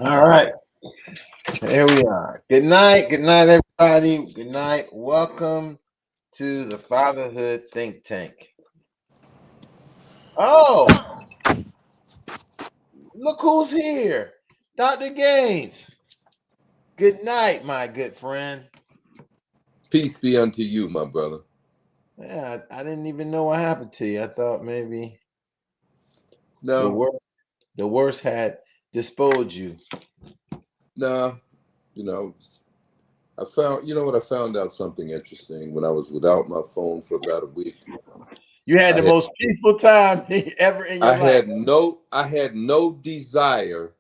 All right, here we are. Good night, everybody. Good night. Welcome to the Fatherhood Think Tank. Oh, look who's here, Dr. Gaines. Good night, my good friend. Peace be unto you, my brother. Yeah, I didn't even know what happened to you. I thought maybe the No, worst, the worst had disposed you. no, you know, you know what, I found out something interesting when I was without my phone for about a week. You had I the had, most peaceful time ever in your life. I had no desire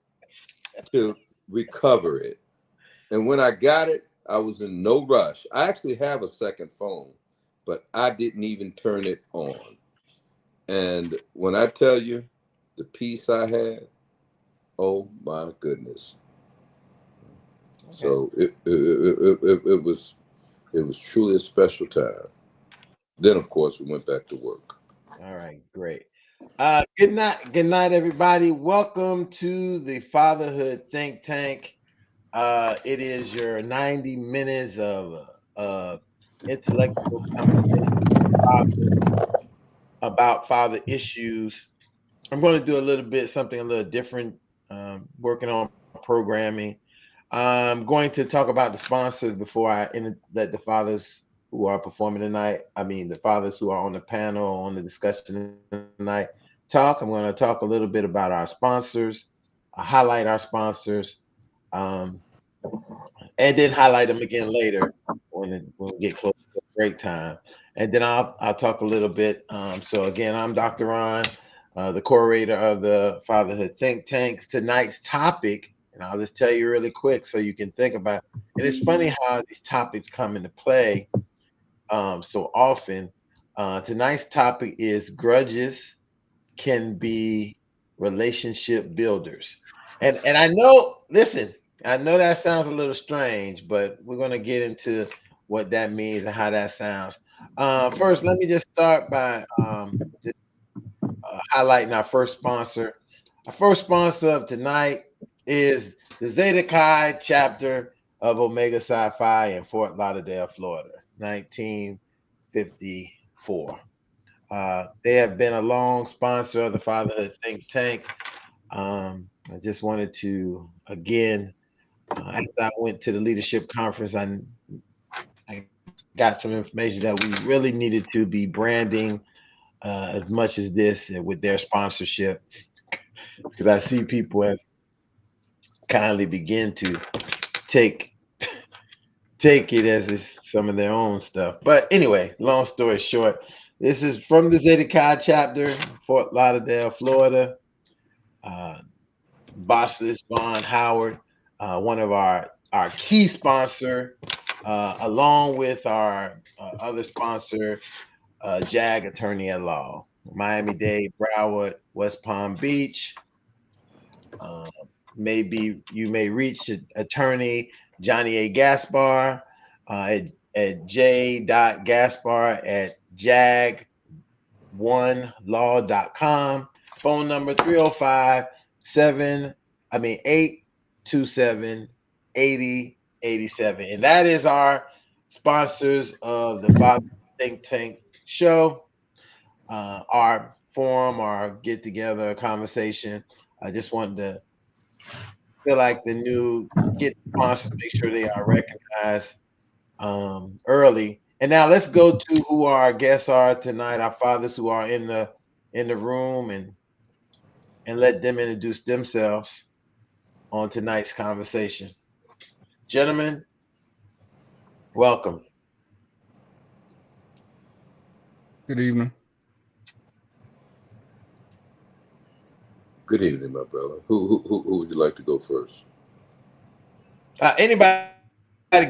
to recover it. And when I got it, I was in no rush. I actually have a second phone, but I didn't even turn it on. And when I tell you the peace I had, oh my goodness. Okay. So it was truly a special time. Then of course we went back to work. All right, great. Good night, everybody. Welcome to the Fatherhood Think Tank. It is your 90 minutes of intellectual conversation about father issues. I'm going to do a little bit something a little different. Working on programming. I'm going to talk about the sponsors before let the fathers who are performing tonight. I mean, the fathers who are on the panel on the discussion tonight talk. I'm going to talk a little bit about our sponsors, highlight our sponsors, um, and then highlight them again later when we get close to break time. And then I'll talk a little bit. So again, I'm Dr. Ron, the curator of the Fatherhood Think Tanks. Tonight's topic, and I'll just tell you really quick so you can think about. And it's funny how these topics come into play so often. Tonight's topic is grudges can be relationship builders. And I know, listen, I know that sounds a little strange, but we're going to get into what that means and how that sounds. First, let me just start by just highlighting our first sponsor. Our first sponsor of tonight is the Zeta Chi chapter of Omega Psi Phi in Fort Lauderdale, Florida, 1954. They have been a long sponsor of the Fatherhood Think Tank. I just wanted to, again, after I went to the leadership conference, I got some information that we really needed to be branding as much as this with their sponsorship because I see people have kindly begin to take take it as it's some of their own stuff. But anyway, long story short, this is from the Zeta Chi chapter, Fort Lauderdale, Florida. Uh, Bossless Vaughn Howard, one of our key sponsor, along with our other sponsor, JAG Attorney at Law, Miami-Dade, Broward, West Palm Beach. Uh, Maybe you may reach attorney Johnny A. Gaspar at j.gaspar at jag1law.com. Phone number 305 7 I mean 827 8087. And that is our sponsors of the Father Think Tank show, our forum, our get together conversation. I just wanted to feel like the new get sponsors, make sure they are recognized early. And now let's go to who our guests are tonight, our fathers who are in the room, and let them introduce themselves on tonight's conversation. Gentlemen, welcome. Good evening. Good evening, my brother. Who would you like to go first? Anybody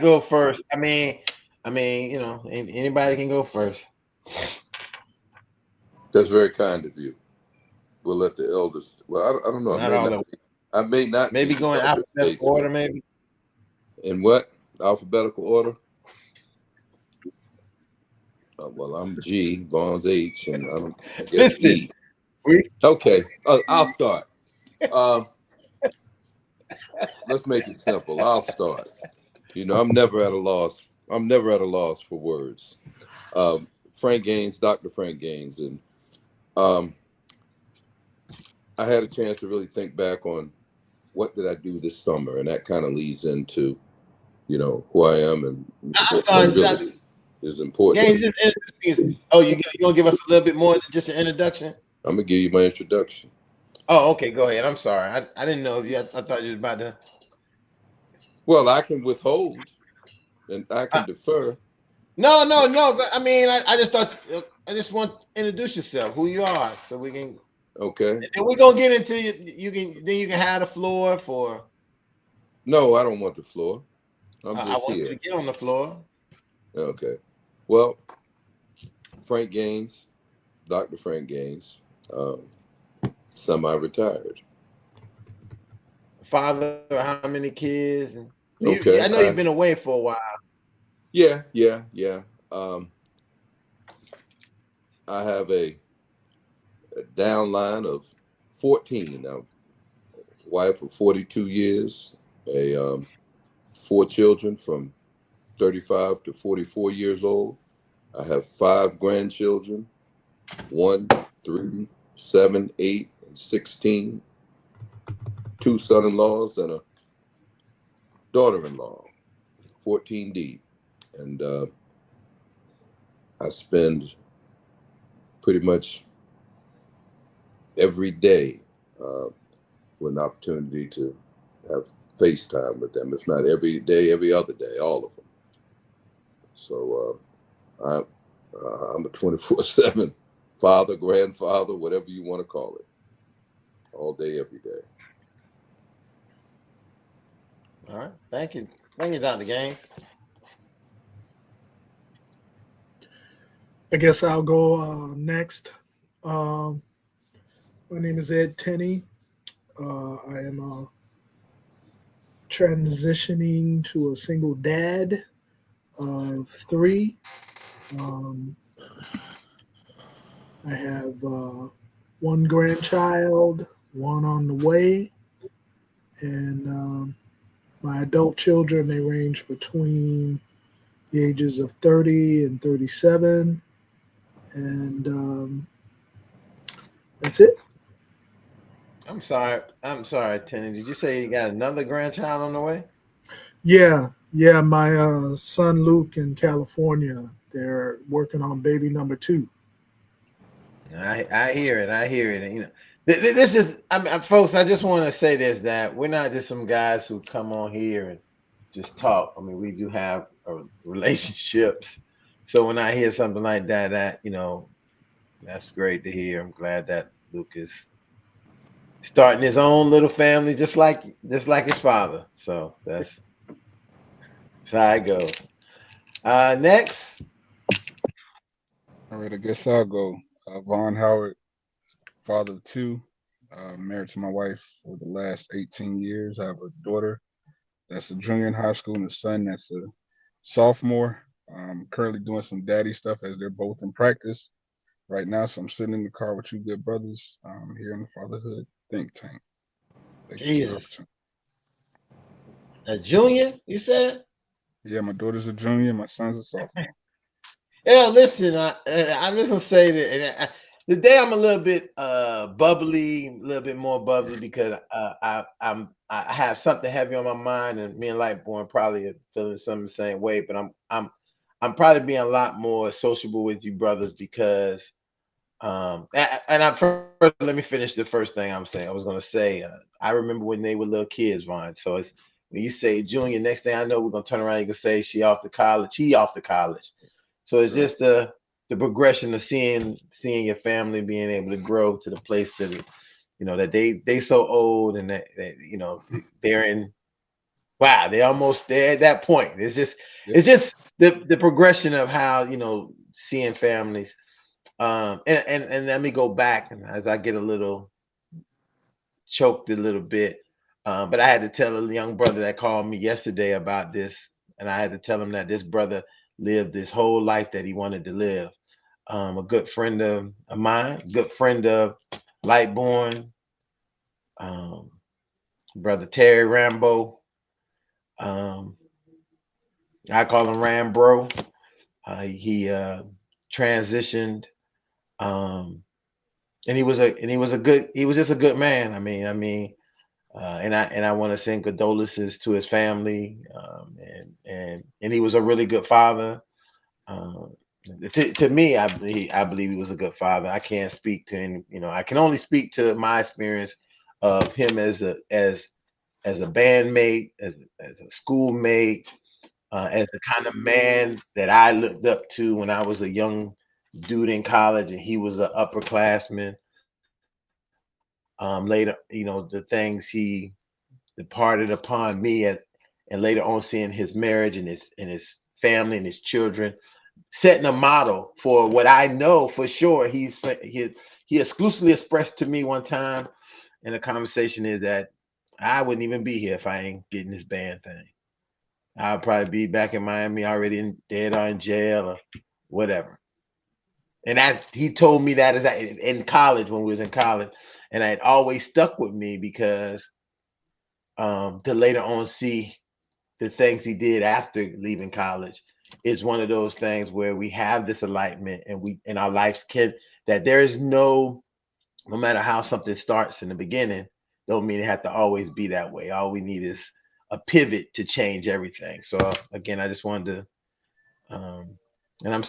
go first? Anybody can go first. That's very kind of you. We'll let the elders. Well, I don't know. Not all of I may not be maybe the going elder alphabetical statesman. order, maybe. In what alphabetical order? Well, I'm G, Vaughn's H, and I guess Listen, E. we Okay, I'll start. Uh, let's make it simple. I'll start. You know, I'm never at a loss. I'm never at a loss for words. Frank Gaines, Dr. Frank Gaines, and um, I had a chance to really think back on what did I do this summer, and that kind of leads into, you know, who I am and I'm what sorry, really is important. Gaines, oh, you gonna give us a little bit more than just an introduction? I'm gonna give you my introduction. Oh, okay, go ahead. I'm sorry. I didn't know if you. I thought you was about to. Well, I can withhold and I Uh, can defer. no. But I mean, I just thought I just want to introduce yourself, who you are, so we can. Okay. And we're gonna get into you. You can have the floor for. No, I don't want the floor. I'm I just want you here. to get on the floor. Okay. Well, Frank Gaines, Dr. Frank Gaines, semi-retired. Father, how many kids? And I Okay. know you've been away for a while. Yeah. I have a downline of 14 now. Wife of 42 years, a 4 children from 35 to 44 years old. I have 5 grandchildren, 1, 3, 7, 8, and 16. 2 son-in-laws and a daughter-in-law, 14 deep. And I spend pretty much every day with an opportunity to have FaceTime with them, if not every day, every other day, all of them. So I'm a 24/7 father, grandfather, whatever you want to call it, all day, every day. All right. Thank you, Dr. Gaines. I guess I'll go next. Um, my name is Ed Tenney. I am transitioning to a single dad of 3. Um, I have 1 grandchild, 1 on the way, and my adult children, they range between the ages of 30 and 37, and that's it. I'm sorry, Tenny. Did you say you got another grandchild on the way? Yeah. My son Luke in California, they're working on baby number 2. I hear it. I hear it. And, this is. I mean, folks. I just want to say this: that we're not just some guys who come on here and just talk. I mean, we do have relationships. So when I hear something like that, that's great to hear. I'm glad that Luke is starting his own little family, just like his father. So that's how it goes. Next. All right, I guess I'll go. Vaughn Howard, father of 2, married to my wife for the last 18 years. I have a daughter that's a junior in high school and a son that's a sophomore. Currently doing some daddy stuff as they're both in practice right now. So I'm sitting in the car with 2 good brothers here in the Fatherhood Think Tank. Thank you for the Jesus. opportunity. A junior, you said? Yeah, my daughter's a junior, my son's a sophomore. Yeah, listen, I'm just gonna say that today I'm a little bit bubbly, a little bit more bubbly because I have something heavy on my mind, and me and Lightborn probably are feeling some the same way. But I'm probably being a lot more sociable with you brothers because first let me finish the first thing I'm saying. I was gonna say I remember when they were little kids, Vaughn. So it's when you say junior, next thing I know, we're gonna turn around. You can say she off to college, he off to college. So it's Right. just the progression of seeing your family being able to grow to the place that that they so old and that they're in wow, they're at that point. Yep. It's just the progression of how seeing families. And let me go back and as I get a little choked a little bit. But I had to tell a young brother that called me yesterday about this, and I had to tell him that this brother lived this whole life that he wanted to live. A good friend of mine, good friend of Lightborn, um, brother Terry Rambo. Um, I call him Rambro. He transitioned, um, and he was a good he was just a good man. And I want to send condolences to his family, and he was a really good father. Um, to me, I believe he was a good father. I can't speak to any, I can only speak to my experience of him as a bandmate, as a schoolmate, as the kind of man that I looked up to when I was a young dude in college, and he was an upperclassman. Later, the things he departed upon me, and later on seeing his marriage and his family and his children, setting a model for what I know for sure. He exclusively expressed to me one time in a conversation is that I wouldn't even be here if I ain't getting this band thing. I'll probably be back in Miami already dead or in jail or whatever. And he told me that in college, when we was in college, and it always stuck with me because to later on see the things he did after leaving college is one of those things where we have this enlightenment, and we in our lives that there is no matter how something starts in the beginning, don't mean it have to always be that way. All we need is a pivot to change everything. So again, I just wanted to, and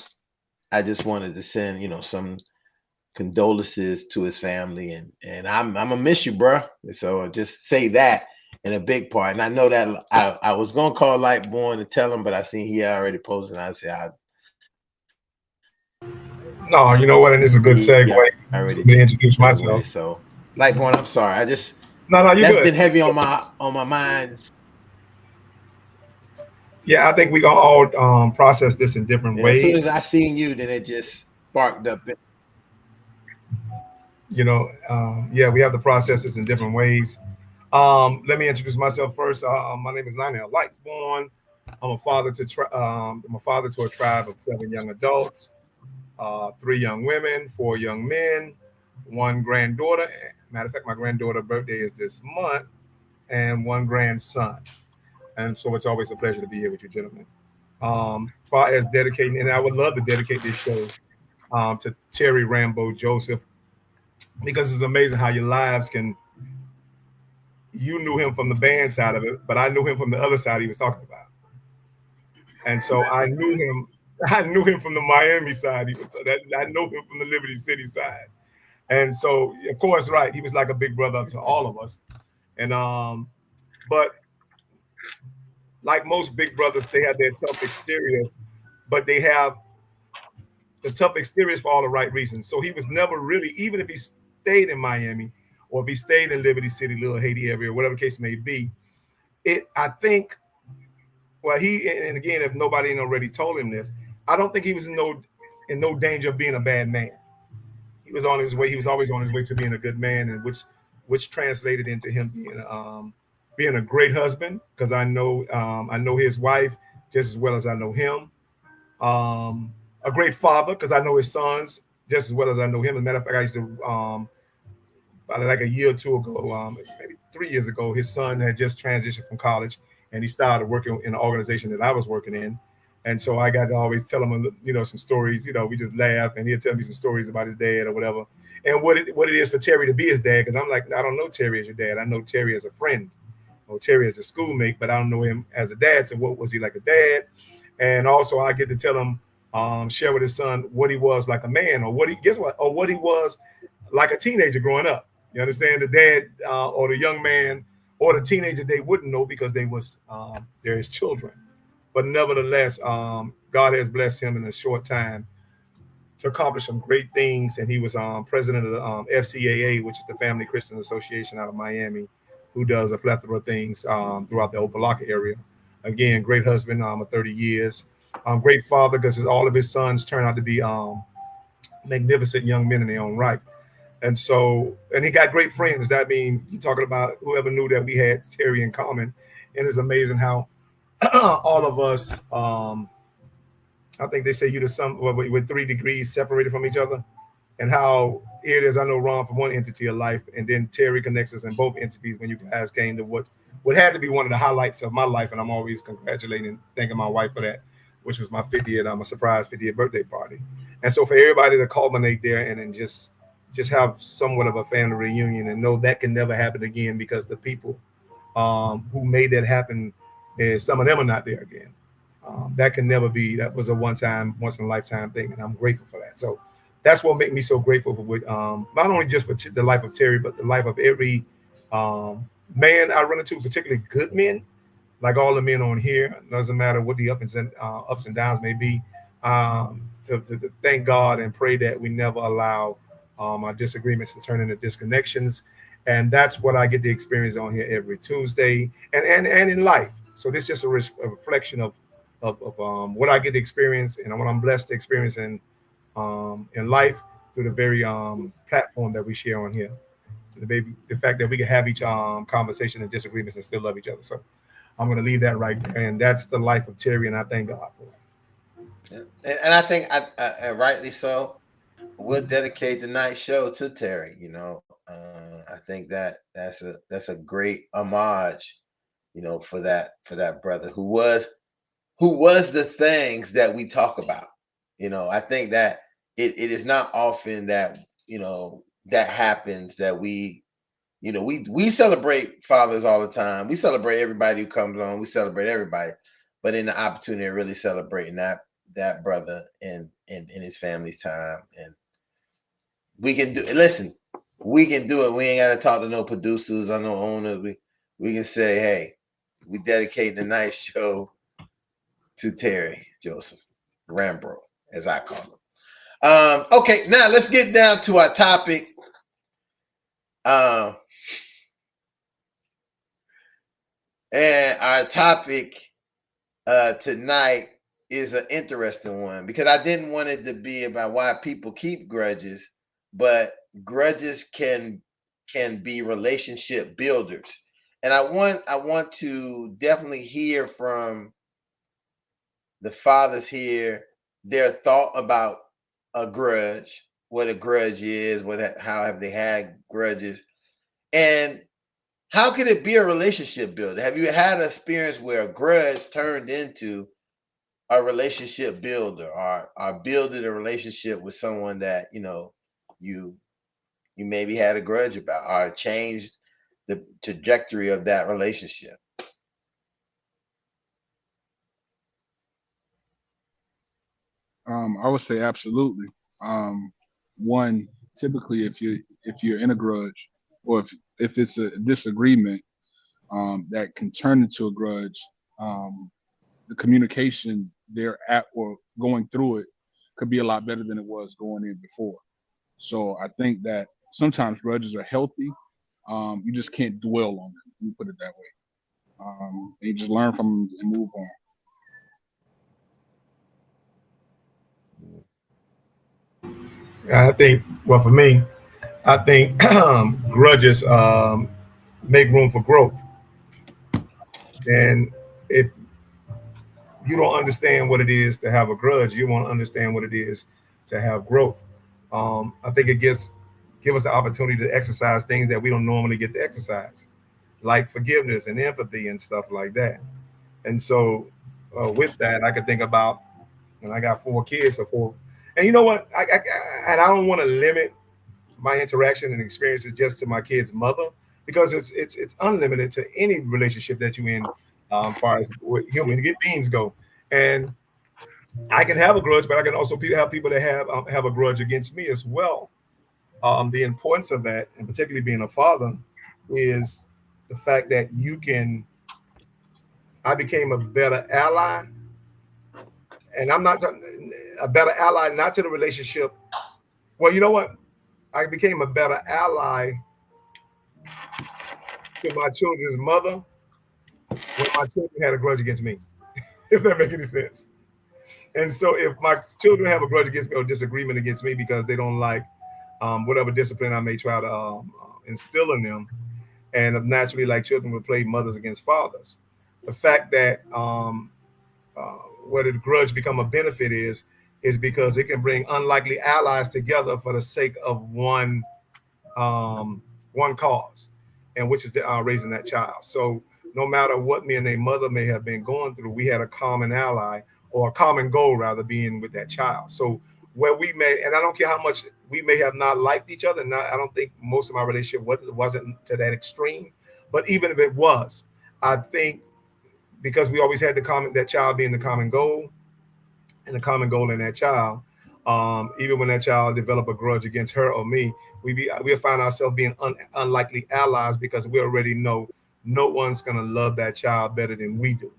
I just wanted to send some condolences to his family, and I'm gonna miss you, bro. So just say that in a big part. And I know that I was gonna call Lightborn to tell him, but I seen he already posted. And I said No, you know what? And it's a good segue I already for me to introduce anyway. myself. So Lightborn, I'm sorry. No, you're That's good. been heavy on my mind. Yeah, I think we gonna all process this in different And as soon as ways. I seen you, then it just sparked up. Yeah, we have to process this in different ways. Let me introduce myself first. My name is Lionel Lightborn. I'm a father to a tribe of 7 young adults, 3 young women, 4 young men, one granddaughter. Matter of fact, my granddaughter's birthday is this month, and one grandson. And so it's always a pleasure to be here with you, gentlemen. Far as dedicating, and I would love to dedicate this show to Terry Rambo Joseph, because it's amazing how your lives can. You knew him from the band side of it, but I knew him from the other side he was talking about. And so I knew him. I knew him from the Miami side. I know him from the Liberty City side. And so, of course, right, he was like a big brother to all of us. And but like most big brothers, they have their tough exteriors, but they have the tough exteriors for all the right reasons. So he was never really, even if he stayed in Miami or if he stayed in Liberty City, Little Haiti area, whatever the case may be, I think, well, and again, if nobody ain't already told him this, I don't think he was in no danger of being a bad man. He was on his way. He was always on his way to being a good man, and which translated into him being a great husband, because I know his wife just as well as I know him. A great father, because I know his sons just as well as I know him. As a matter of fact, I used to about like a year or two ago, maybe 3 years ago, his son had just transitioned from college, and he started working in an organization that I was working in. And so I got to always tell him, some stories. We just laugh, and he'll tell me some stories about his dad or whatever, and what it is for Terry to be his dad. Because I'm like, I don't know Terry as your dad. I know Terry as a friend, or Terry as a schoolmate, but I don't know him as a dad. So what was he like a dad? And also I get to tell him, share with his son what he was like a man, or what he was like a teenager growing up. You understand? The dad or the young man or the teenager, they wouldn't know because they're his children. But nevertheless, God has blessed him in a short time to accomplish some great things. And he was president of the FCAA, which is the Family Christian Association out of Miami, who does a plethora of things throughout the Opelika area. Again, great husband of 30 years. Great father, because all of his sons turned out to be magnificent young men in their own right. And he got great friends. That means you're talking about whoever knew that we had Terry in common. And it's amazing how all of us, I think they say you're with 3 degrees separated from each other. and how it is. I know Ron from one entity of life, and then Terry connects us in both entities when you guys came to what had to be one of the highlights of my life, and I'm always congratulating and thanking my wife for that, which was my 50th, a surprise 50th birthday party. And so for everybody to culminate there and then just have somewhat of a family reunion and know that can never happen again because the people who made that happen, some of them are not there again. That can never be. That was a once in a lifetime thing, and I'm grateful for that. So that's what made me so grateful with not only just for the life of Terry, but the life of every man I run into, particularly good men, like all the men on here. Doesn't matter what the ups and downs may be. To thank God and pray that we never allow our disagreements to turn into disconnections, and that's what I get to experience on here every Tuesday and in life. So this is just a reflection of what I get to experience and what I'm blessed to experience in life through the very platform that we share on here. The fact that we can have each conversation and disagreements and still love each other. So I'm going to leave that right there, and that's the life of Terry, and I thank God for it. And I think, I rightly so, we'll dedicate tonight's show to Terry. You know, I think that's a great homage, you know, for that brother who was the things that we talk about. You know, I think that it is not often that, you know, that happens, that we celebrate fathers all the time. We celebrate everybody who comes on. We celebrate everybody, but in the opportunity of really celebrating that brother and his family's time, and we can do it. Listen, we can do it. We ain't got to talk to no producers or no owners. We can say, hey, we dedicate the night show to Terry Joseph Rambro, as I call him. Okay, now let's get down to our topic. And our topic tonight is an interesting one, because I didn't want it to be about why people keep grudges, but grudges can be relationship builders. And I want to definitely hear from the fathers here their thought about a grudge, what a grudge is, how have they had grudges, and how could it be a relationship builder? Have you had an experience where a grudge turned into a relationship builder, or building a relationship with someone that, you know, you maybe had a grudge about, or changed the trajectory of that relationship? I would say absolutely. One, typically, if you're in a grudge, or if it's a disagreement that can turn into a grudge, the communication there at or going through it could be a lot better than it was going in before. So I think that sometimes grudges are healthy. You just can't dwell on them. Let me put it that way. You just learn from them and move on. I think, well, for me, I think grudges make room for growth. And if you don't understand what it is to have a grudge, you won't understand what it is to have growth. I think it give us the opportunity to exercise things that we don't normally get to exercise, like forgiveness and empathy and stuff like that. And so, with that, I could think about, and I got 4 kids, so 4. And you know what? And I don't want to limit my interaction and experiences just to my kid's mother, because it's unlimited to any relationship that you in, far as human beings go. And I can have a grudge, but I can also have people that have a grudge against me as well. The importance of that, and particularly being a father, is the fact that I became a better ally, and I'm not a better ally, not to the relationship. Well, you know what? I became a better ally to my children's mother when my children had a grudge against me, if that makes any sense. And so if my children have a grudge against me or disagreement against me because they don't like whatever discipline I may try to instill in them, and naturally, like children would play mothers against fathers, the fact that where the grudge become a benefit is is because it can bring unlikely allies together for the sake of one cause, and which is raising that child. So no matter what me and their mother may have been going through, we had a common ally, or a common goal rather, being with that child. So where we may, and I don't care how much we may have not liked each other. Not, I don't think most of my relationship wasn't to that extreme, but even if it was, I think because we always had the common, that child being the common goal, and the common goal in that child. Even when that child develop a grudge against her or me, we'll find ourselves being unlikely allies, because we already know no one's gonna love that child better than we do.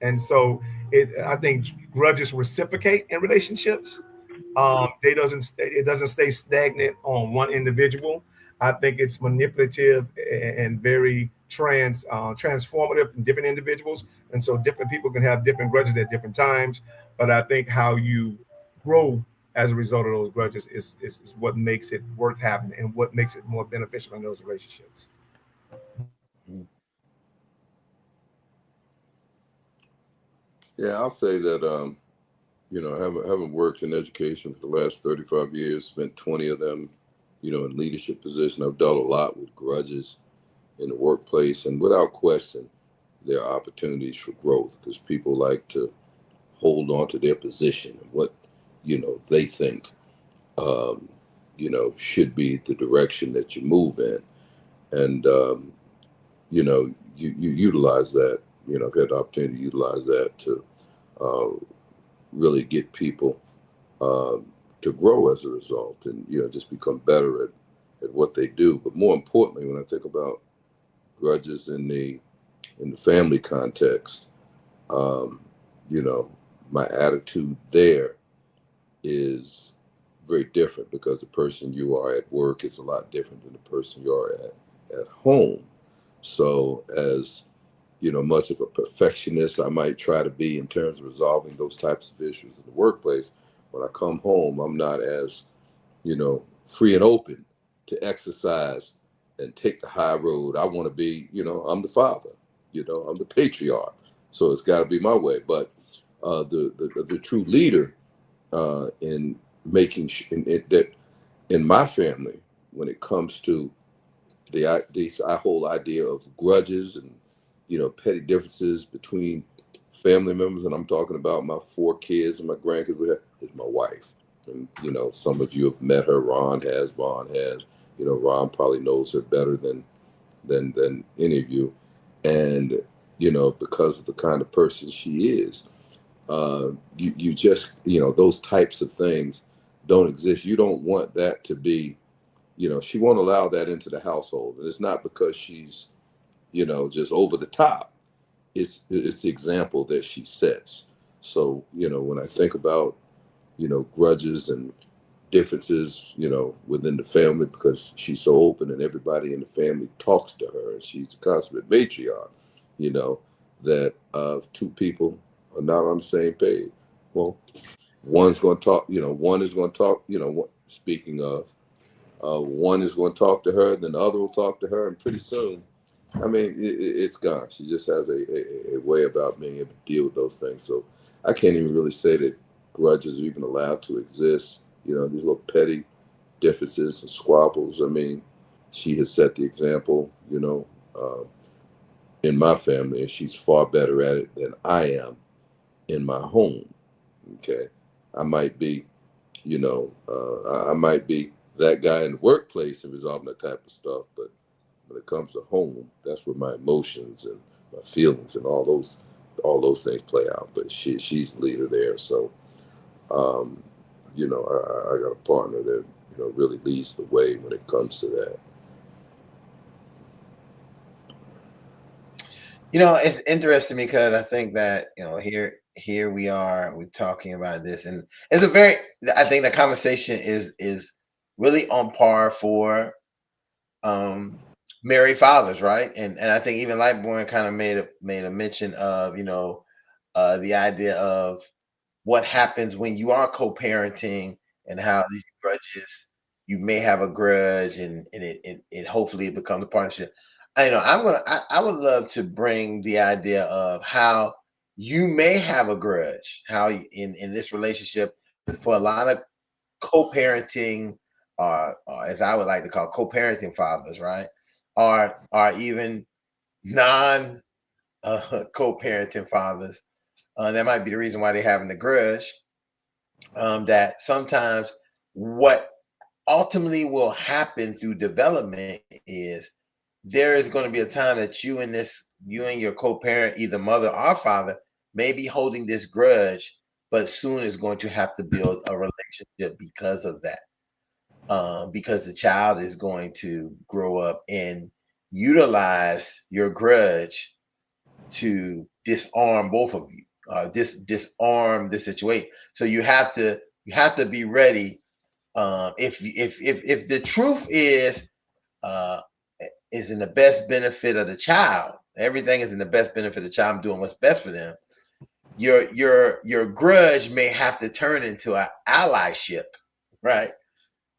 And so I think grudges reciprocate in relationships. It doesn't stay stagnant on one individual. I think it's manipulative and very transformative in different individuals, and so different people can have different grudges at different times. But I think how you grow as a result of those grudges is what makes it worth having, and what makes it more beneficial in those relationships. Yeah, I'll say that, having worked in education for the last 35 years, spent 20 of them, in leadership position, I've dealt a lot with grudges in the workplace, and without question, there are opportunities for growth, because people like to hold on to their position and what, they think, should be the direction that you move in. And, you utilize that, I've had the opportunity to utilize that to really get people to grow as a result, and, just become better at what they do. But more importantly, when I think about grudges in the family context, my attitude there is very different, because the person you are at work is a lot different than the person you are at home. So as much of a perfectionist I might try to be in terms of resolving those types of issues in the workplace, when I come home, I'm not as, free and open to exercise and take the high road. I want to be, I'm the father, I'm the patriarch. So it's got to be my way. But the true leader in making that in my family, when it comes to the whole idea of grudges and petty differences between family members, and I'm talking about my 4 kids and my grandkids, is my wife. And some of you have met her. Ron has. Ron probably knows her better than any of you, and because of the kind of person she is, you just those types of things don't exist. You don't want that to be, she won't allow that into the household, and it's not because she's just over the top. It's the example that she sets. So when I think about grudges and differences within the family, because she's so open and everybody in the family talks to her, and she's a consummate matriarch, that two people are not on the same page, well, one's going to talk, one is going to talk, speaking of, one is going to talk to her, then the other will talk to her, and pretty soon, I mean, it's gone. She just has a way about being able to deal with those things. So I can't even really say that grudges are even allowed to exist. These little petty differences and squabbles. I mean, she has set the example, in my family, and she's far better at it than I am in my home. Okay. I might be, I might be that guy in the workplace and resolving that type of stuff, but when it comes to home, that's where my emotions and my feelings and all those things play out. But she's the leader there. So, I got a partner that, really leads the way when it comes to that. It's interesting because I think that, here we are, we're talking about this, and I think the conversation is really on par for married fathers, right? And I think even Lightborn kind of made a mention of, the idea of what happens when you are co-parenting, and how these grudges, you may have a grudge, and it hopefully it becomes a partnership. I would love to bring the idea of how you may have a grudge. How in this relationship, for a lot of co-parenting, or as I would like to call co-parenting fathers, right, are even non co-parenting fathers. That might be the reason why they're having the grudge. That sometimes what ultimately will happen through development is there is going to be a time that you and your co-parent, either mother or father, may be holding this grudge, but soon is going to have to build a relationship because of that. Because the child is going to grow up and utilize your grudge to disarm both of you, disarm the situation. So you have to be ready. If the truth uh, is in the best benefit of the child, everything is in the best benefit of the child. I'm doing what's best for them. Your grudge may have to turn into an allyship, right?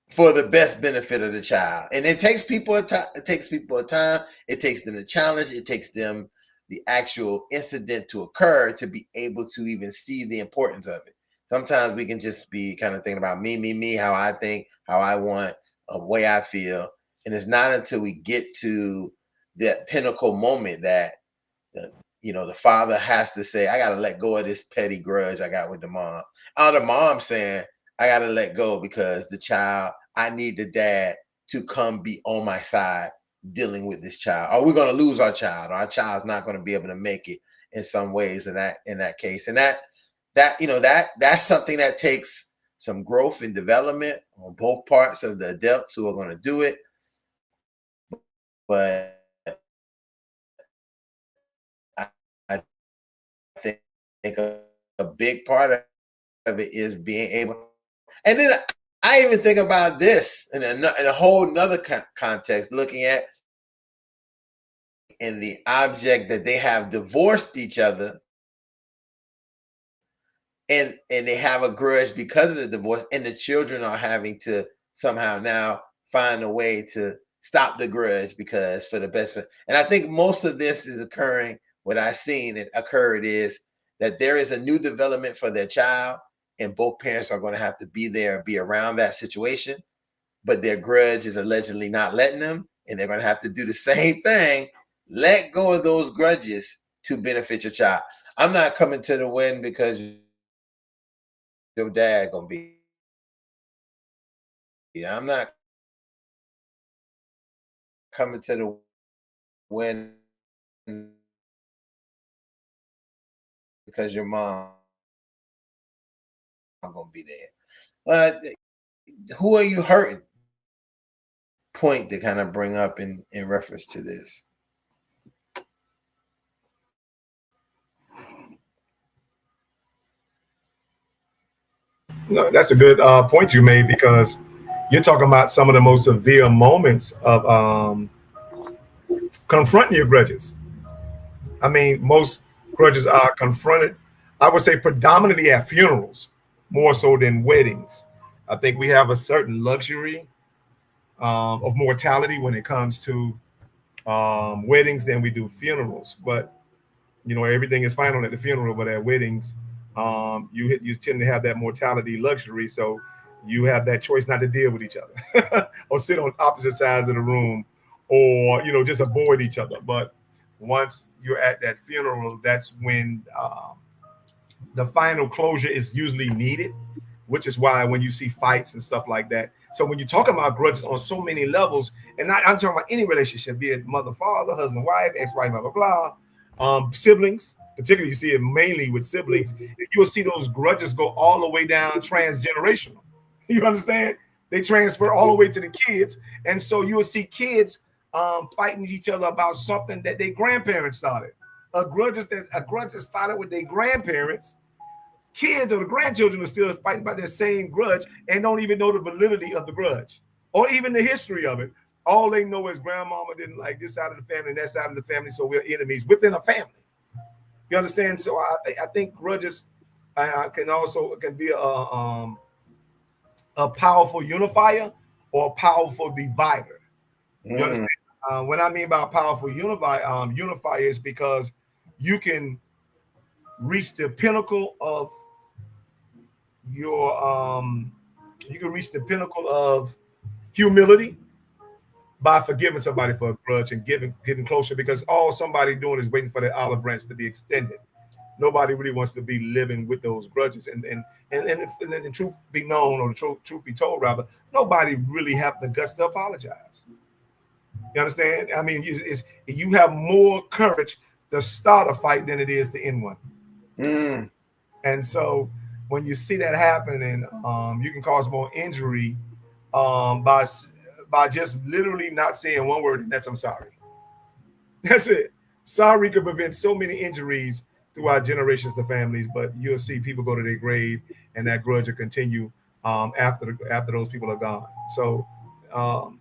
For the best benefit of the child. And it takes people a time. It takes people a time. It takes them the challenge. It takes them the actual incident to occur to be able to even see the importance of it. Sometimes we can just be kind of thinking about me, how I think, how I want, the way I feel. And it's not until we get to that pinnacle moment that the father has to say, I gotta let go of this petty grudge I got with the mom. Or the mom saying, I gotta let go because the child, I need the dad to come be on my side dealing with this child. Or we're gonna lose our child, or our child's not gonna be able to make it in some ways in that case. And that's something that takes some growth and development on both parts of the adults who are gonna do it. But I, I think a big part of it is being able. And then I even think about this in a whole nother context, looking at in the object that they have divorced each other, and they have a grudge because of the divorce, and the children are having to somehow now find a way to stop the grudge because for the best. And I think most of this is occurring. What I've seen it occurred is that there is a new development for their child, and both parents are going to have to be there, be around that situation. But their grudge is allegedly not letting them, and they're going to have to do the same thing. Let go of those grudges to benefit your child. I'm not coming to the wedding because your dad gonna be. I'm not coming to the wedding because your mom gonna be there. But who are you hurting? Point to kind of bring up in reference to this. No, that's a good point you made, because you're talking about some of the most severe moments of confronting your grudges. I mean, most grudges are confronted, I would say, predominantly at funerals, more so than weddings. I think we have a certain luxury of mortality when it comes to weddings than we do funerals. But everything is final at the funeral, but at weddings, you tend to have that mortality luxury, so you have that choice not to deal with each other or sit on opposite sides of the room, or just avoid each other. But once you're at that funeral, that's when the final closure is usually needed, which is why when you see fights and stuff like that. So when you talk about grudges on so many levels, and I'm talking about any relationship, be it mother, father, husband, wife, ex-wife, blah, blah, blah, siblings, particularly you see it mainly with siblings, you'll see those grudges go all the way down transgenerational. You understand? They transfer all the way to the kids. And so you'll see kids fighting each other about something that their grandparents started. A grudge that started with their grandparents. Kids or the grandchildren are still fighting about their same grudge and don't even know the validity of the grudge or even the history of it. All they know is grandmama didn't like this side of the family and that side of the family, so we're enemies within a family. You understand? So I think grudges can be a powerful unifier or a powerful divider. You understand? What I mean by powerful unifier is because you can reach the pinnacle of your you can reach the pinnacle of humility by forgiving somebody for a grudge and getting closer, because all somebody doing is waiting for that olive branch to be extended. Nobody really wants to be living with those grudges, and the truth be known, or the truth be told rather, nobody really have the guts to apologize. You understand? I mean, you have more courage to start a fight than it is to end one. Mm. And so when you see that happening, you can cause more injury by just literally not saying one word, and that's "I'm sorry." That's it. Sorry could prevent so many injuries throughout generations to families, but you'll see people go to their grave, and that grudge will continue after those people are gone. So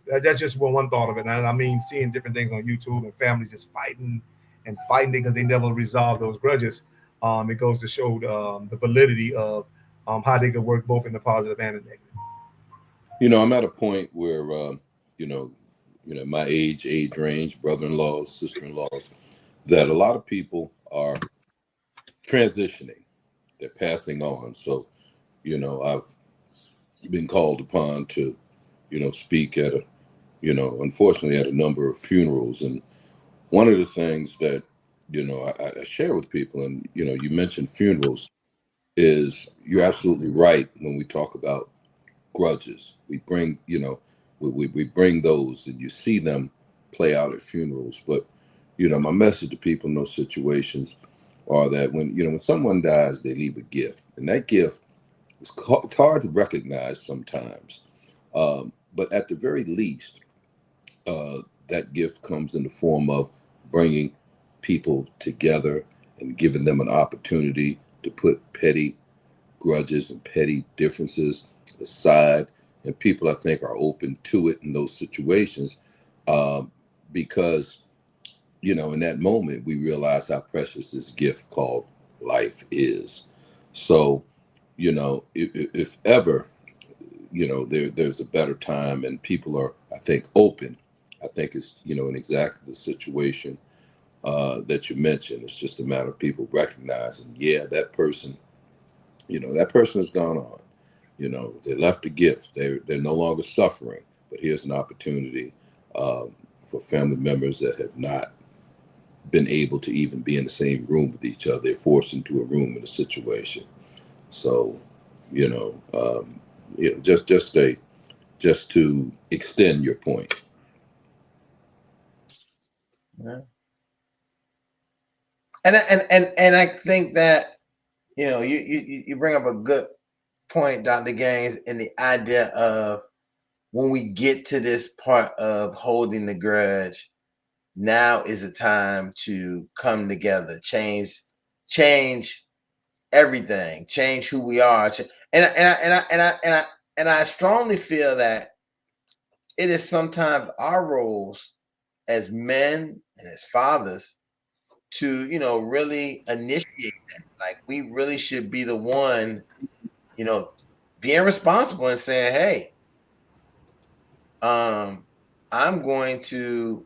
that's just one thought of it. And I mean, seeing different things on YouTube and families just fighting because they never resolve those grudges. It goes to show the validity of how they could work both in the positive and the negative. You know, I'm at a point where, my age range, brother-in-laws, sister-in-laws, that a lot of people are transitioning. They're passing on. So, I've been called upon to, speak at unfortunately at a number of funerals. And one of the things that, I share with people, and, you mentioned funerals, is you're absolutely right when we talk about grudges. We bring, we bring those, and you see them play out at funerals. But, my message to people in those situations are that when someone dies, they leave a gift, and that gift it's hard to recognize sometimes. But at the very least, that gift comes in the form of bringing people together and giving them an opportunity to put petty grudges and petty differences aside. And people, I think, are open to it in those situations because, in that moment, we realize how precious this gift called life is. So, if ever, there's a better time and people are, I think, open. I think it's, in exactly the situation that you mentioned. It's just a matter of people recognizing, yeah, that person has gone on. They left a gift. They're no longer suffering. But here's an opportunity for family members that have not been able to even be in the same room with each other. They're forced into a room in a situation. So, just to extend your point. Yeah. And I think that you bring up a good point, Dr. Gaines, in the idea of when we get to this part of holding the grudge, now is a time to come together, change everything, change who we are, and I strongly feel that it is sometimes our roles as men and as fathers to really initiate that. Like we really should be the one, being responsible and saying, hey, I'm going to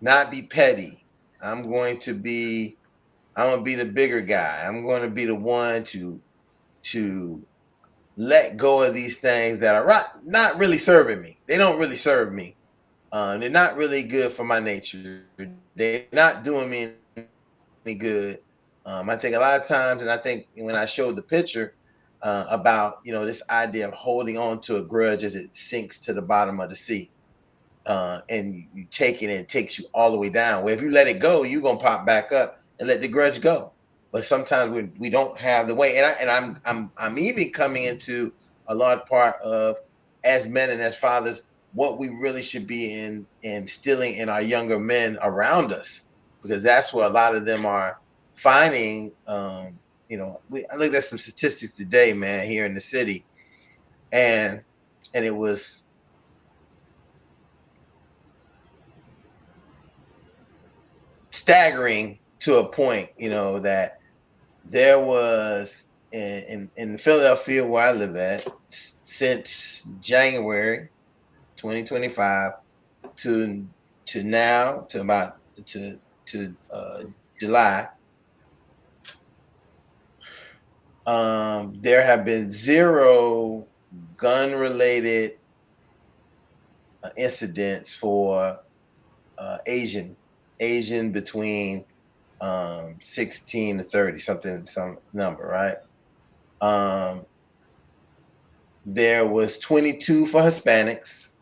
not be petty. I'm going to be the bigger guy. I'm going to be the one to let go of these things that are not really serving me. They don't really serve me. They're not really good for my nature. They're not doing me any good. I think a lot of times, and I think when I showed the picture about this idea of holding on to a grudge as it sinks to the bottom of the sea, and you take it and it takes you all the way down. Well, if you let it go, you're gonna pop back up and let the grudge go. But sometimes we don't have the way, and I'm even coming into a large part of, as men and as fathers, what we really should be instilling in our younger men around us, because that's where a lot of them are finding. I looked at some statistics today, man, here in the city, and it was staggering to a point, that there was in Philadelphia, where I live at, since January 2025 to now to about to July, There have been 0 gun-related incidents for Asian between 16 to 30, some number, right? There was 22 for Hispanics.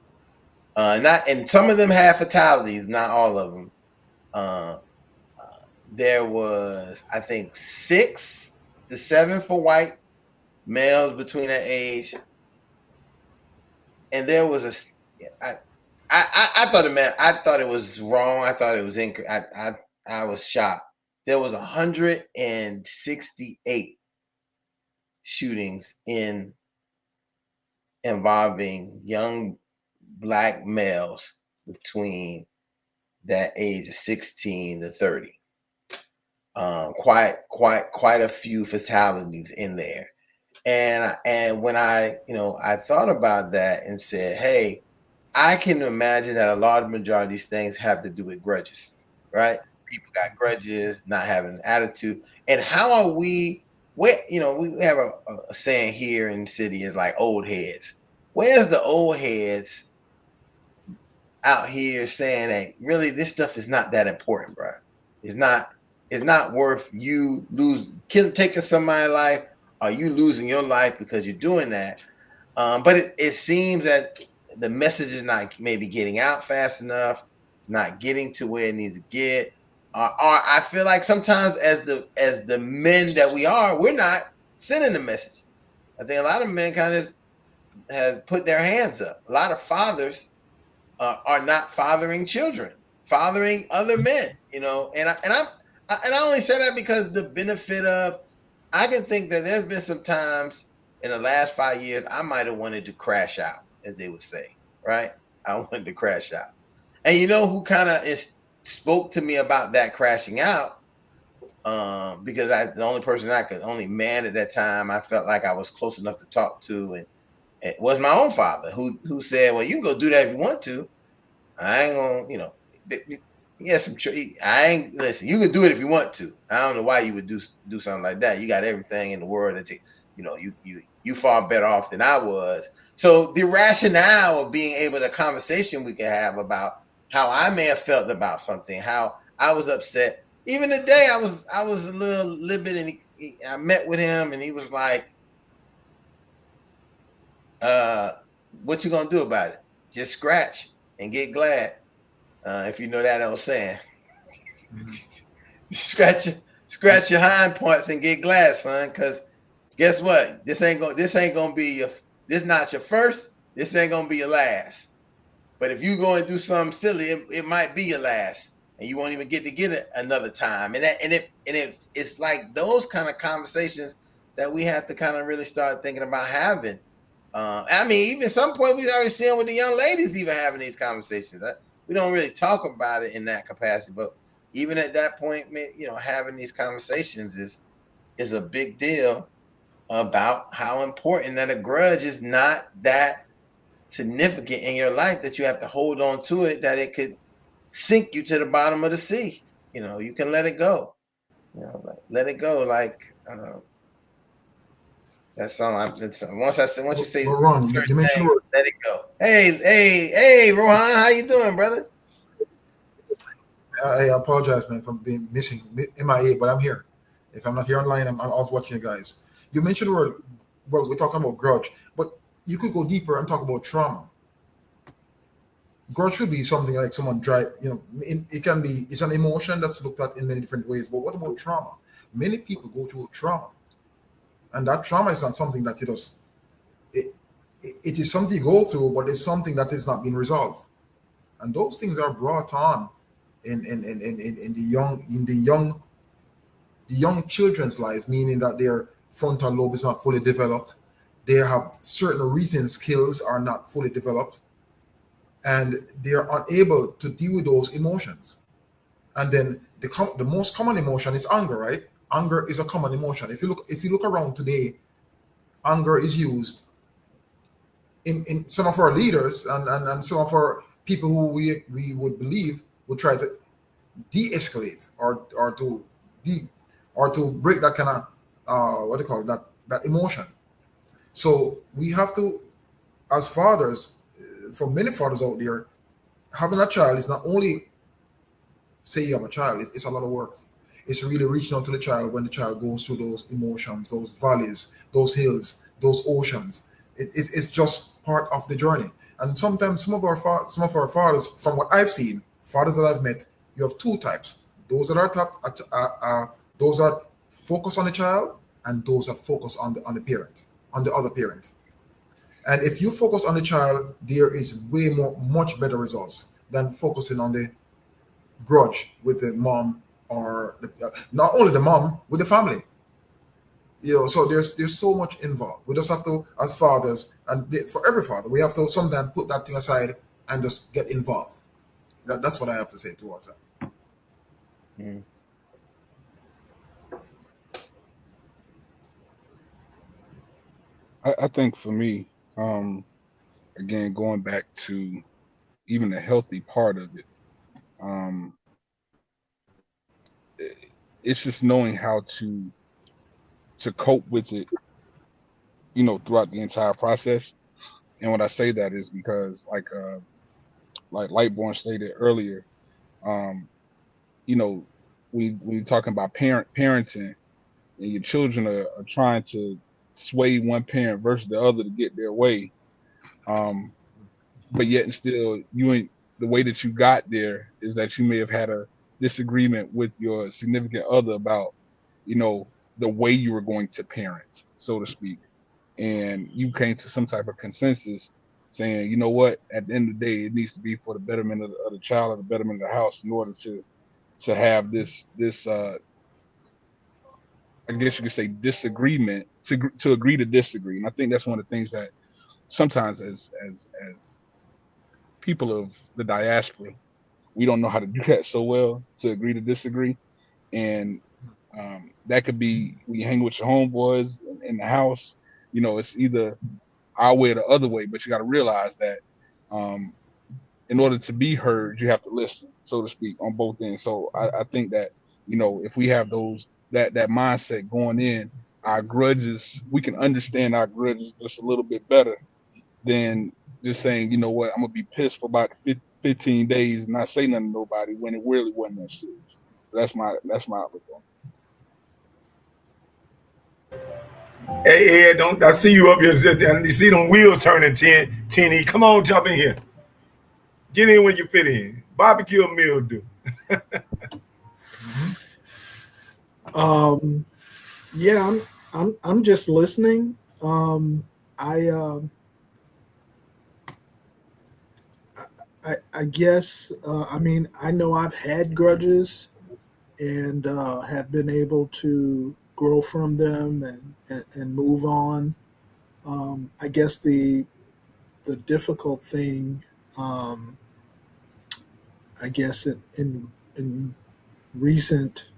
And some of them had fatalities, not all of them. There was, I think, 6 to 7 for white males between that age. And there was I thought it was wrong. I thought it was I was shocked. There was 168 shootings involving young Black males between that age of 16 to 30. Quite a few fatalities in there. And when I thought about that and said, hey, I can imagine that a large majority of these things have to do with grudges, right? People got grudges, not having an attitude. And how are we we have a saying here in the city is like old heads. Where's the old heads out here saying that really this stuff is not that important, bro? It's not worth you taking somebody's life or you losing your life because you're doing that. But it seems that the message is not maybe getting out fast enough. It's not getting to where it needs to get. Or I feel like sometimes as the men that we are, we're not sending the message. I think a lot of men kind of has put their hands up. A lot of fathers are not fathering children, fathering other men. And I only say that because the benefit of, I can think that there's been some times in the last 5 years I might have wanted to crash out, as they would say, right? I wanted to crash out. And you know who kind of spoke to me about that crashing out? Because the only man at that time I felt like I was close enough to talk to, and it was my own father who said, well, you can go do that if you want to. I ain't gonna, yes, I ain't, listen, you can do it if you want to. I don't know why you would do something like that. You got everything in the world that you far better off than I was. So the rationale of being able to conversation we can have about how I may have felt about something, how I was upset. Even the day I was a little livid, and I met with him, and he was like, what you gonna do about it? Just scratch and get glad. If you know that old saying. Scratch your hind parts and get glad, son, because guess what? This ain't gonna be this not your first, this ain't gonna be your last. But if you go and do something silly, it might be your last, and you won't even get it another time. And it's like those kind of conversations that we have to kind of really start thinking about having. I mean, even at some point we already seeing with the young ladies even having these conversations. We don't really talk about it in that capacity, but even at that point, having these conversations is a big deal about how important that a grudge is not that significant in your life that you have to hold on to it, that it could sink you to the bottom of the sea. You can let it go. Let it go. Like that's all. Once you say, Ron, you mentioned things, let it go. Hey, Rohan, how you doing, brother? I apologize, man, for being missing MIA, but I'm here. If I'm not here online, I'm also watching you guys. You mentioned we're talking about grudge, but you could go deeper and talk about trauma. Grudge should be something like someone drive. It's an emotion that's looked at in many different ways. But what about trauma? Many people go through trauma, and that trauma is not something that it is something you go through, but it's something that is not being resolved, and those things are brought on in the young children's lives, meaning that their frontal lobe is not fully developed. They have certain reasoning skills are not fully developed, and they are unable to deal with those emotions. And then the most common emotion is anger, right? Anger is a common emotion. If you look around today, anger is used in some of our leaders and some of our people who we would believe would try to de-escalate or to break that kind of what do you call it, that that emotion. So we have to, as fathers, for many fathers out there, having a child is not only say you have a child, it's a lot of work. It's really reaching out to the child when the child goes through those emotions, those valleys, those hills, those oceans. It's just part of the journey. And sometimes some of our fathers, from what I've seen, fathers that I've met, you have two types: those that are those that focus on the child, and those that focus on the parent, on the other parent. And if you focus on the child, there is much better results than focusing on the grudge with the mom, or not only the mom, with the family. So there's so much involved. We just have to, as fathers, and for every father, we have to sometimes put that thing aside and just get involved. That's what I have to say towards that. Mm. I think for me, again, going back to even the healthy part of it, it's just knowing how to cope with it, throughout the entire process. And when I say that is because, like Lightborn stated earlier, when you're talking about parenting, and your children are trying to sway one parent versus the other to get their way, but yet and still the way that you got there is that you may have had a disagreement with your significant other about the way you were going to parent, so to speak, and you came to some type of consensus saying, you know what, at the end of the day, it needs to be for the betterment of the child or the betterment of the house in order to have this I guess you could say disagreement, to agree to disagree. And I think that's one of the things that sometimes as people of the diaspora, we don't know how to do that so well, to agree to disagree. And that could be when you hang with your homeboys in the house, it's either our way or the other way, but you got to realize that in order to be heard, you have to listen, so to speak, on both ends. So I think that, if we have that mindset going in, our grudges, we can understand our grudges just a little bit better than just saying, you know what, I'm gonna be pissed for about 15 days and not say nothing to nobody when it really wasn't that serious. That's my outlook on it. Hey, don't I see you up here? And you see them wheels turning 10. Come on, jump in here. Get in when you fit in. Barbecue or meal do. Yeah, I'm just listening. I guess I mean, I know I've had grudges and have been able to grow from them and move on. I guess the difficult thing, I guess in recent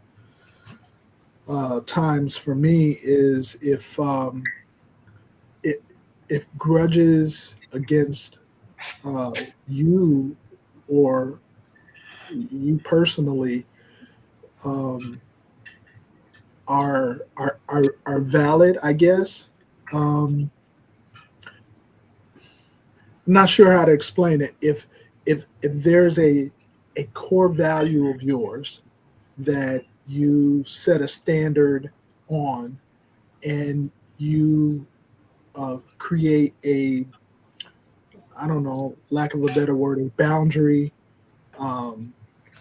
times for me is if grudges against you or you personally are valid, I guess. I'm not sure how to explain it. If there's a core value of yours that you set a standard on, and you create a, I don't know, lack of a better word, a boundary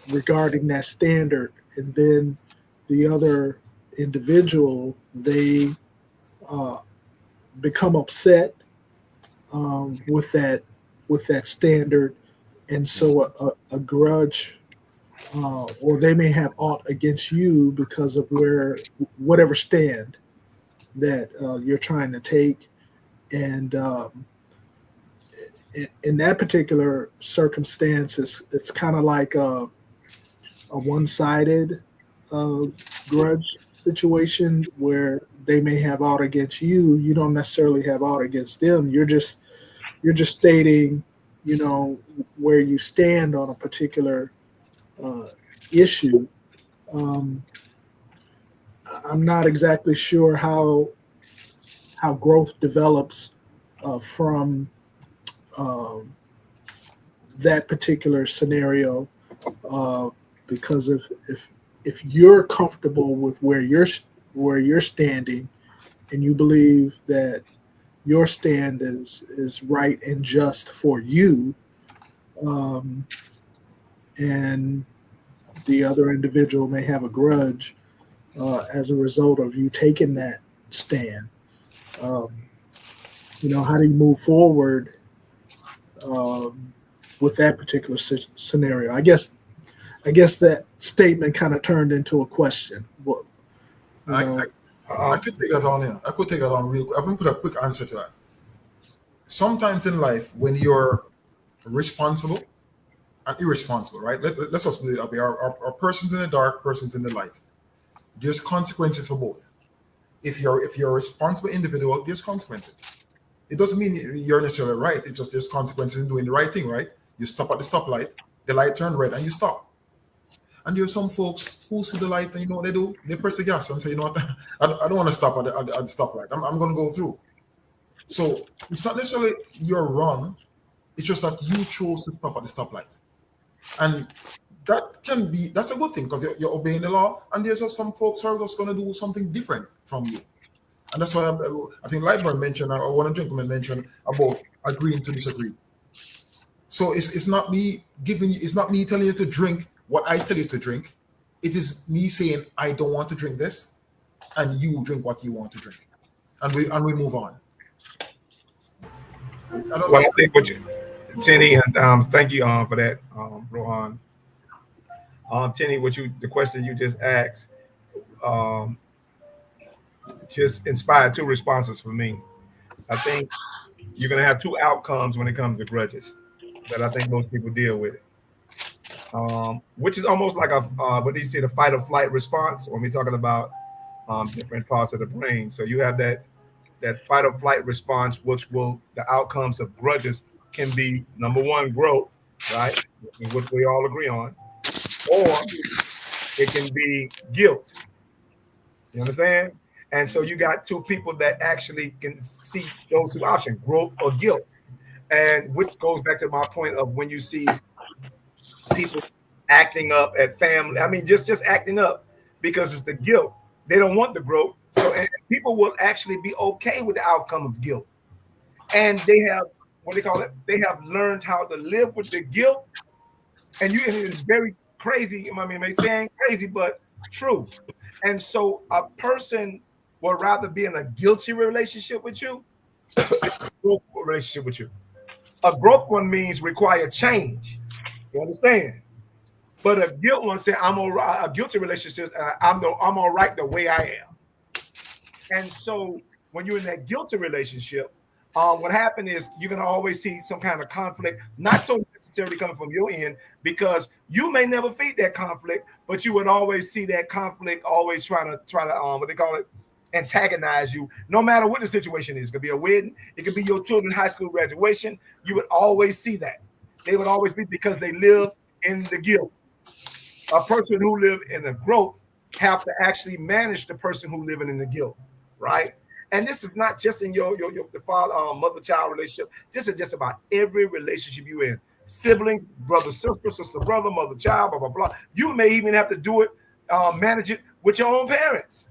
regarding that standard, and then the other individual, they become upset with that standard, and so a grudge, or they may have aught against you because of whatever stand that you're trying to take, and in that particular circumstance, it's kind of like a one-sided grudge situation where they may have out against you. You don't necessarily have out against them. You're just stating, where you stand on a particular issue. I'm not exactly sure how how growth develops from um, that particular scenario. Because if you're comfortable with where you're standing, and you believe that your stand is right and just for you, um, and the other individual may have a grudge as a result of you taking that stand. Um, how do you move forward um, with that particular scenario? I guess that statement kind of turned into a question. What, I, I, I could take that on. Yeah, I could take that on real quick. I can put a quick answer to that. Sometimes in life, when you're responsible and irresponsible, right? Let's just split it up. Our persons in the dark, persons in the light. There's consequences for both. If you're a responsible individual, there's consequences. It doesn't mean you're necessarily right. It's just there's consequences in doing the right thing, right? You stop at the stoplight, the light turned red, and you stop. And there are some folks who see the light, and you know what they do? They press the gas and say, you know what, I don't want to stop at the stoplight. I'm going to go through. So it's not necessarily you're wrong. It's just that you chose to stop at the stoplight. And that's a good thing because you're obeying the law. And there's just some folks who are just going to do something different from you. And that's why I think Lightburn mentioned, or one of the gentlemen mentioned about agreeing to disagree. So it's not me it's not me telling you to drink what I tell you to drink. It is me saying I don't want to drink this, and you drink what you want to drink, and we move on. I think what you, Tenny, and thank you for that, Rohan. Tenny, the question you just asked, just inspired two responses for me. I think you're gonna have two outcomes when it comes to grudges that I think most people deal with it. Which is almost like what do you say, the fight or flight response when we're talking about different parts of the brain. So you have that fight or flight response, the outcomes of grudges can be number one, growth, right? Which we all agree on, or it can be guilt. You understand? And so you got two people that actually can see those two options, growth or guilt. And which goes back to my point of when you see people acting up at family. I mean, just acting up because it's the guilt. They don't want the growth. So and people will actually be okay with the outcome of guilt. And they have, what they call it, they have learned how to live with the guilt. And it's very crazy. I mean, they saying crazy, but true. And so a person would rather be in a guilty relationship with you than a growth relationship with you. A growth one means require change. You understand? But a guilt one say I'm all right. A guilty relationship, I'm all right the way I am. And so when you're in that guilty relationship, what happened is you're gonna always see some kind of conflict, not so necessarily coming from your end, because you may never feed that conflict, but you would always see that conflict always trying to what they call it, antagonize you, no matter what the situation is. It could be a wedding, it could be your children's high school graduation. You would always see that. They would always be, because they live in the guilt. A person who live in the growth have to actually manage the person who living in the guilt, right? And this is not just in your the father mother-child relationship. This is just about every relationship you in. Siblings, brother, sister, brother, mother, child, blah, blah, blah. You may even have to do it, manage it with your own parents.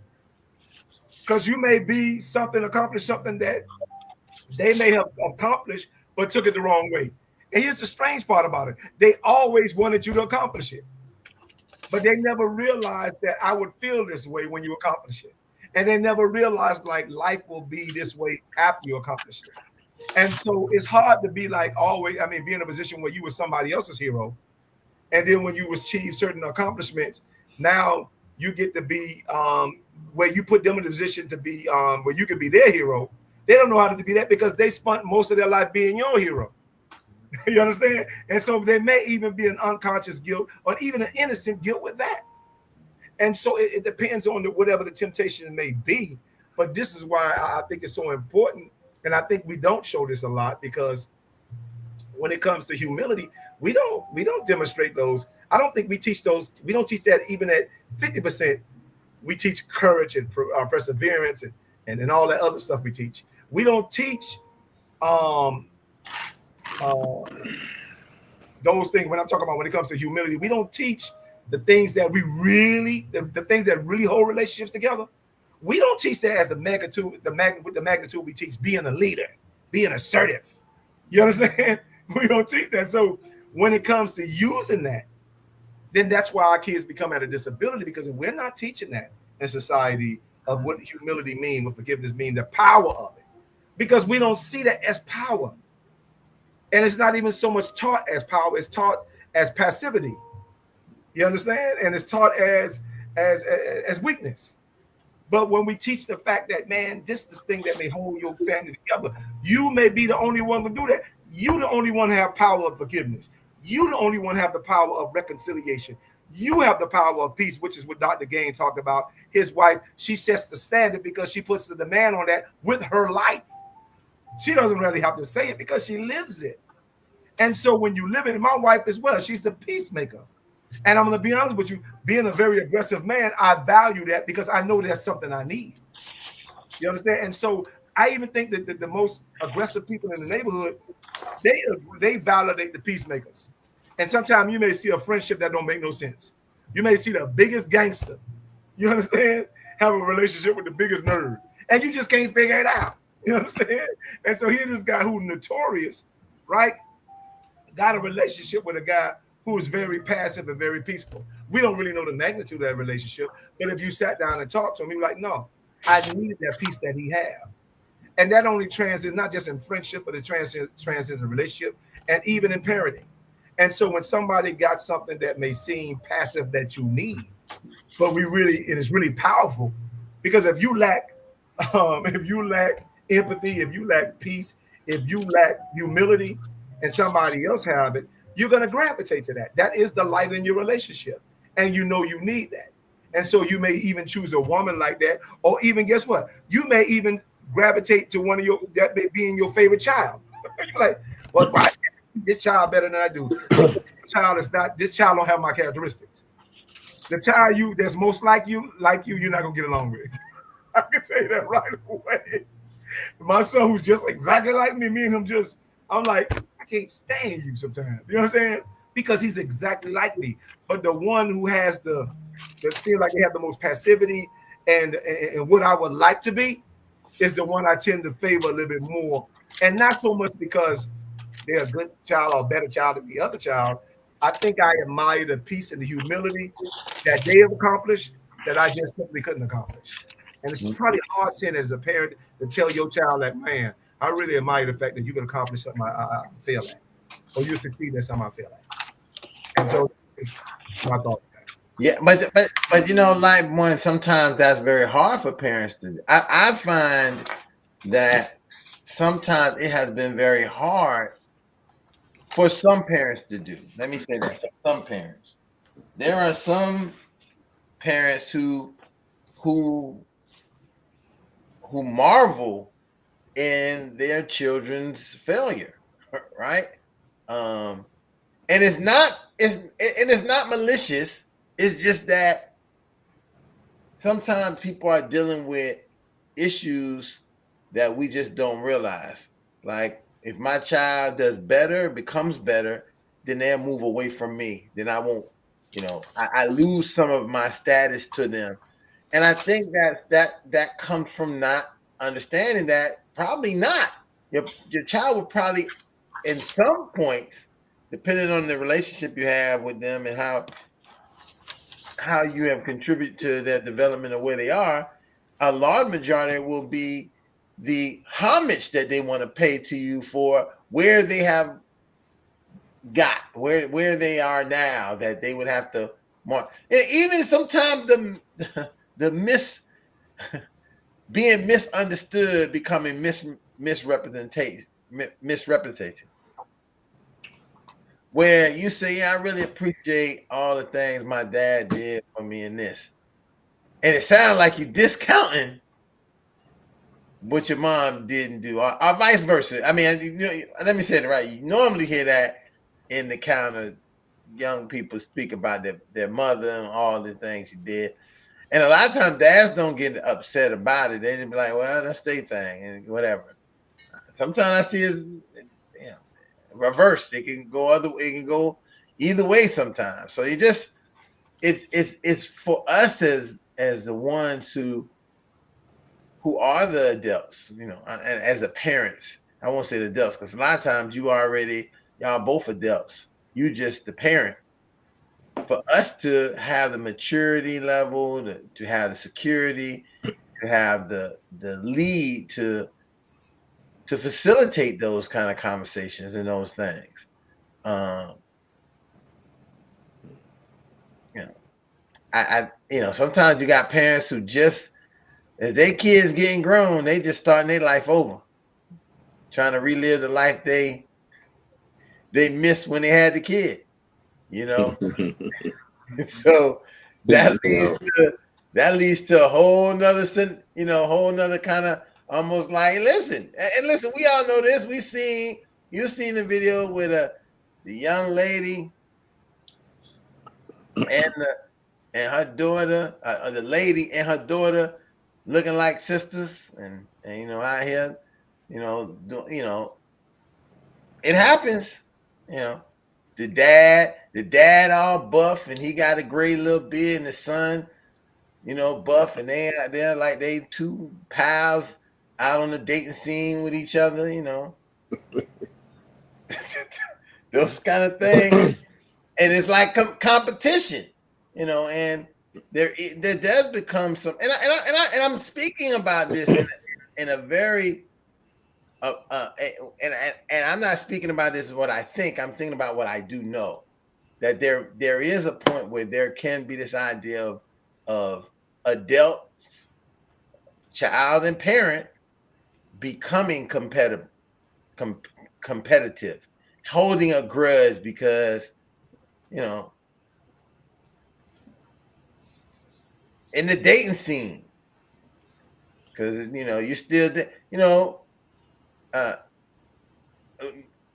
Because you may be accomplish something that they may have accomplished, but took it the wrong way. And here's the strange part about it. They always wanted you to accomplish it. But they never realized that I would feel this way when you accomplish it. And they never realized like life will be this way after you accomplish it. And so it's hard to be like always, be in a position where you were somebody else's hero. And then when you achieve certain accomplishments, now you get to be where you put them in a position to be where you can be their hero. They don't know how to be that because they spent most of their life being your hero. You understand? And so there may even be an unconscious guilt or even an innocent guilt with that. And so it depends on whatever the temptation may be. But this is why I think it's so important. And I think we don't show this a lot because when it comes to humility, we don't demonstrate those. I don't think we teach those. We don't teach that even at 50%. We teach courage and perseverance and then all that other stuff we teach. We don't teach those things. When I'm talking about when it comes to humility, we don't teach the things that we really, the things that really hold relationships together. We don't teach that as the magnitude, with the magnitude we teach being a leader, being assertive. You understand? We don't teach that. So when it comes to using that, then that's why our kids become at a disability, because if we're not teaching that in society of what humility means, what forgiveness means, the power of it, because we don't see that as power. And it's not even so much taught as power, it's taught as passivity. You understand? And it's taught as weakness. But when we teach the fact that, man, this is the thing that may hold your family together, you may be the only one to do that. You the only one have power of forgiveness. You the only one have the power of reconciliation. You have the power of peace, which is what Dr. Gaines talked about. His wife, she sets the standard because she puts the demand on that with her life. She doesn't really have to say it because she lives it. And so when you live it, and my wife as well, she's the peacemaker. And I'm going to be honest with you, being a very aggressive man, I value that because I know that's something I need. You understand? And so I even think that the most aggressive people in the neighborhood, they validate the peacemakers. And sometimes you may see a friendship that don't make no sense. You may see the biggest gangster, you understand, have a relationship with the biggest nerd, and you just can't figure it out. You understand? And so here's this guy who's notorious, right? Got a relationship with a guy who is very passive and very peaceful. We don't really know the magnitude of that relationship, but if you sat down and talked to him, he'd be like, no, I needed that peace that he had. And that only transcends not just in friendship, but it transcends in relationship and even in parenting. And so when somebody got something that may seem passive that you need, but it is really powerful, because if you lack empathy, if you lack peace, if you lack humility, and somebody else have it, you're going to gravitate to that. That is the light in your relationship. And you know you need that. And so you may even choose a woman like that, or even guess what? You may even gravitate to one of your, that may be in your favorite child. You're like, well, why this child better than I do? This child don't have my characteristics. The child that's most like you, you're not gonna get along with. I can tell you that right away. My son, who's just exactly like me and him I'm like, I can't stand you sometimes. You know what I'm saying? Because he's exactly like me. But the one who has that seems like they have the most passivity and what I would like to be is the one I tend to favor a little bit more. And not so much because they're a good child or a better child than the other child. I think I admire the peace and the humility that they have accomplished that I just simply couldn't accomplish. And it's probably hard saying as a parent to tell your child that, man, I really admire the fact that you can accomplish something I fail at, or you succeed at something I fail at. And so it's my thought. Yeah, but you know, like one, sometimes that's very hard for parents to do. I find that sometimes it has been very hard for some parents to do. Let me say that, some parents. There are some parents who marvel in their children's failure, right? And it's not malicious. It's just that sometimes people are dealing with issues that we just don't realize. Like, if my child does better, becomes better, then they'll move away from me. Then I won't, I lose some of my status to them. And I think that comes from not understanding that probably not. Your child will probably, in some points, depending on the relationship you have with them and how you have contributed to their development of where they are, a large majority will be the homage that they want to pay to you for where they have got, where they are now, that they would have to mark. And even sometimes the being misunderstood becoming misrepresentation. Where you say, yeah, I really appreciate all the things my dad did for me in this. And it sounds like you're discounting what your mom didn't do, or vice versa. I mean, let me say it right. You normally hear that in the kind of young people speak about their mother and all the things she did. And a lot of times dads don't get upset about it. They just be like, well, that's their thing and whatever. Sometimes I see it, reverse. It can go either way sometimes. So it's for us as the ones who are the adults, and as the parents. I won't say the adults because a lot of times y'all both adults. You just the parent. For us to have the maturity level, to have the security, to have the lead to facilitate those kind of conversations and those things. Sometimes you got parents who just, as their kids getting grown, they just starting their life over, trying to relive the life they missed when they had the kid. So that leads to a whole nother kind of almost like, listen, we all know this. You've seen the video with the young lady and her daughter, the lady and her daughter looking like sisters, and out here, it happens, The dad all buff and he got a gray little beard, and the son, buff, and they're like they two pals out on the dating scene with each other, those kind of things, and it's like competition, and there does become some, and I'm speaking about this in a very and I'm not speaking about this as what I think. I'm thinking about what I do know. That there is a point where there can be this idea of adult, child, and parent becoming competitive, holding a grudge because in the dating scene, because you still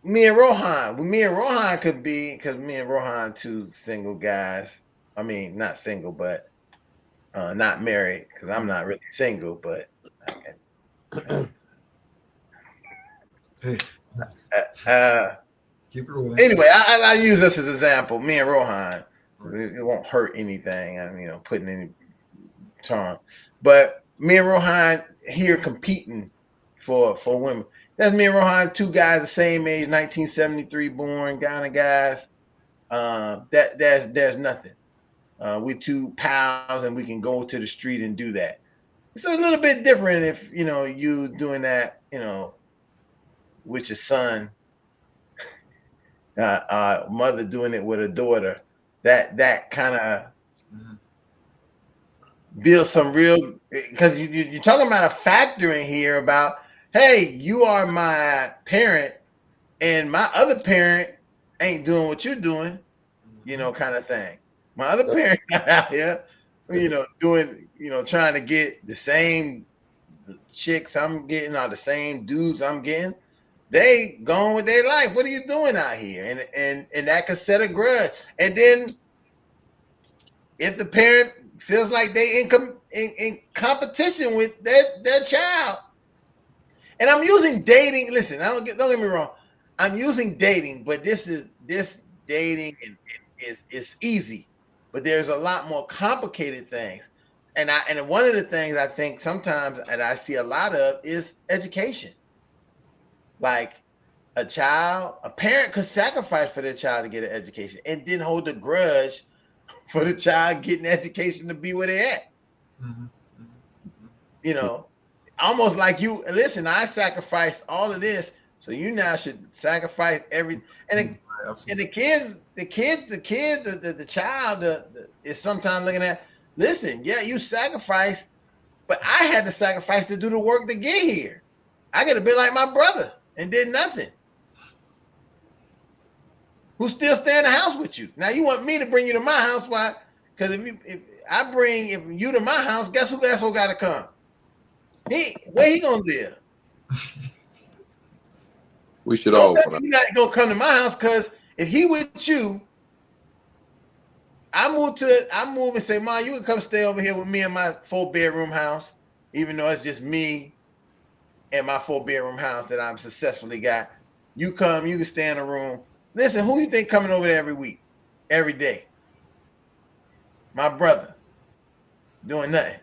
me and Rohan could be, because me and Rohan two single guys. I mean, not single, but not married, because I'm not really single, but hey, keep it rolling. Anyway, I use this as an example. Me and Rohan, it won't hurt anything. I'm putting any charm, but me and Rohan here competing for women. That's me and Rohan, two guys the same age, 1973 born, Ghana guys. There's nothing. We two pals, and we can go to the street and do that. It's a little bit different if you doing that, with your son, mother doing it with a daughter. That kind of builds some real, because you're talking about a factor in here about, hey, you are my parent, and my other parent ain't doing what you're doing, kind of thing. My other parent got out here, doing, trying to get the same chicks I'm getting or the same dudes I'm getting. They going with their life. What are you doing out here? And that could set a grudge. And then if the parent feels like they in competition with their child. And I'm using dating. Listen, don't get me wrong. I'm using dating, but this dating is easy, but there's a lot more complicated things. And one of the things I think sometimes, and I see a lot of, is education. Like a parent could sacrifice for their child to get an education, and then hold a grudge for the child getting education to be where they're at. Almost like I sacrificed all of this, so you now should sacrifice everything. And the child is sometimes looking at, listen, yeah, you sacrificed, but I had to sacrifice to do the work to get here. I got to be like my brother and did nothing, who still stay in the house with you. Now you want me to bring you to my house? Why? Because if I bring you to my house, guess who else got to come? Where he gonna live? We should all. He's not gonna come to my house, because if he with you, I move and say, Mom, you can come stay over here with me in my 4-bedroom house, even though it's just me and my 4-bedroom house that I'm successfully got. You come, you can stay in a room. Listen, who you think coming over there every week, every day? My brother, doing nothing.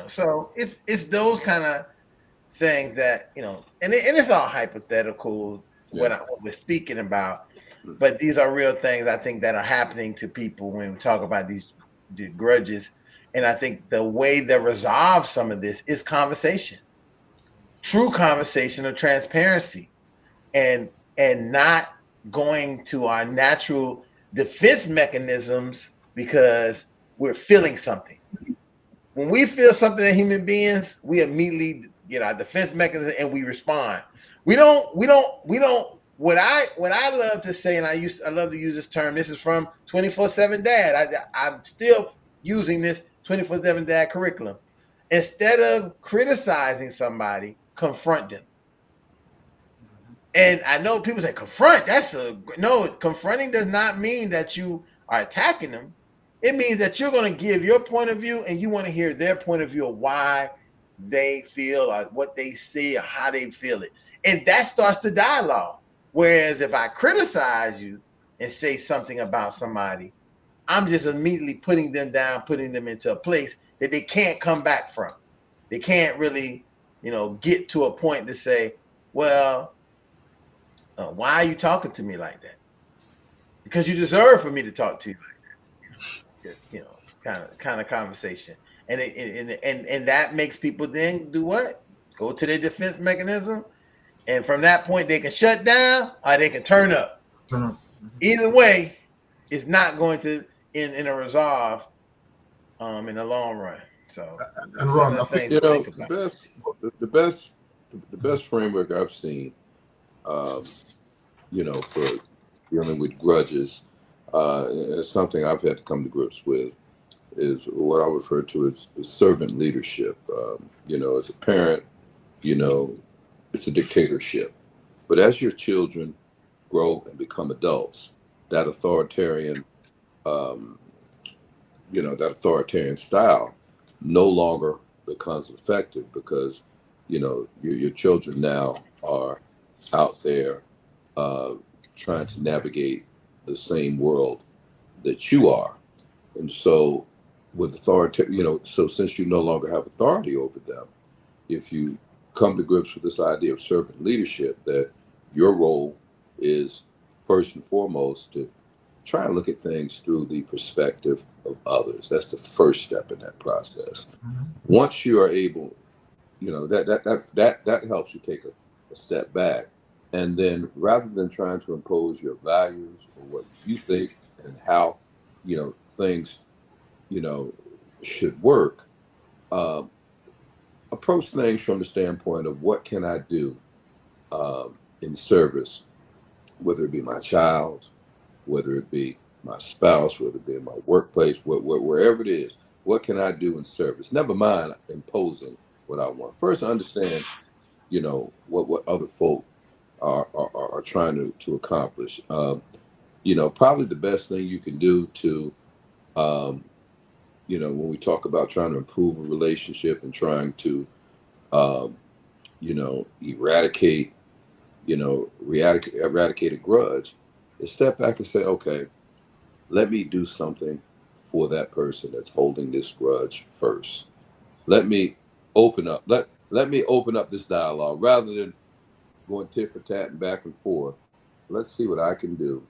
So it's those kind of things that, and it's all hypothetical what we're speaking about, but these are real things I think that are happening to people when we talk about the grudges. And I think the way to resolve some of this is conversation, true conversation of transparency, and not going to our natural defense mechanisms because we're feeling something. When we feel something as human beings, we immediately get our defense mechanism and we respond. We don't. What I love to say, and I love to use this term. This is from 24/7 Dad. I'm still using this 24/7 Dad curriculum. Instead of criticizing somebody, confront them. And I know people say confront. No. Confronting does not mean that you are attacking them. It means that you're going to give your point of view and you want to hear their point of view of why they feel or what they see or how they feel it. And that starts the dialogue. Whereas if I criticize you and say something about somebody, I'm just immediately putting them down, putting them into a place that they can't come back from. They can't really, get to a point to say, well, why are you talking to me like that? Because you deserve for me to talk to you like that. Kind of conversation. And that makes people then do what? Go to their defense mechanism. And from that point, they can shut down or they can turn up. Either way, it's not going to in a resolve in the long run. So, and Ron, the best framework I've seen, for dealing with grudges, and it's something I've had to come to grips with, is what I refer to as servant leadership. As a parent, it's a dictatorship. But as your children grow and become adults, that authoritarian style no longer becomes effective because, your children now are out there trying to navigate the same world that you are. And so with authority, so since you no longer have authority over them, if you come to grips with this idea of servant leadership, that your role is first and foremost to try and look at things through the perspective of others. That's the first step in that process. Once you are able, that helps you take a step back. And then rather than trying to impose your values or what you think and how, things, should work, approach things from the standpoint of what can I do in service, whether it be my child, whether it be my spouse, whether it be in my workplace, wherever it is, what can I do in service? Never mind imposing what I want. First, understand, what other folk are trying to accomplish. Probably the best thing you can do to, when we talk about trying to improve a relationship and trying to, eradicate a grudge, is step back and say, okay, let me do something for that person that's holding this grudge first. Let me open up. Let me open up this dialogue rather than going tit for tat and back and forth. Let's see what I can do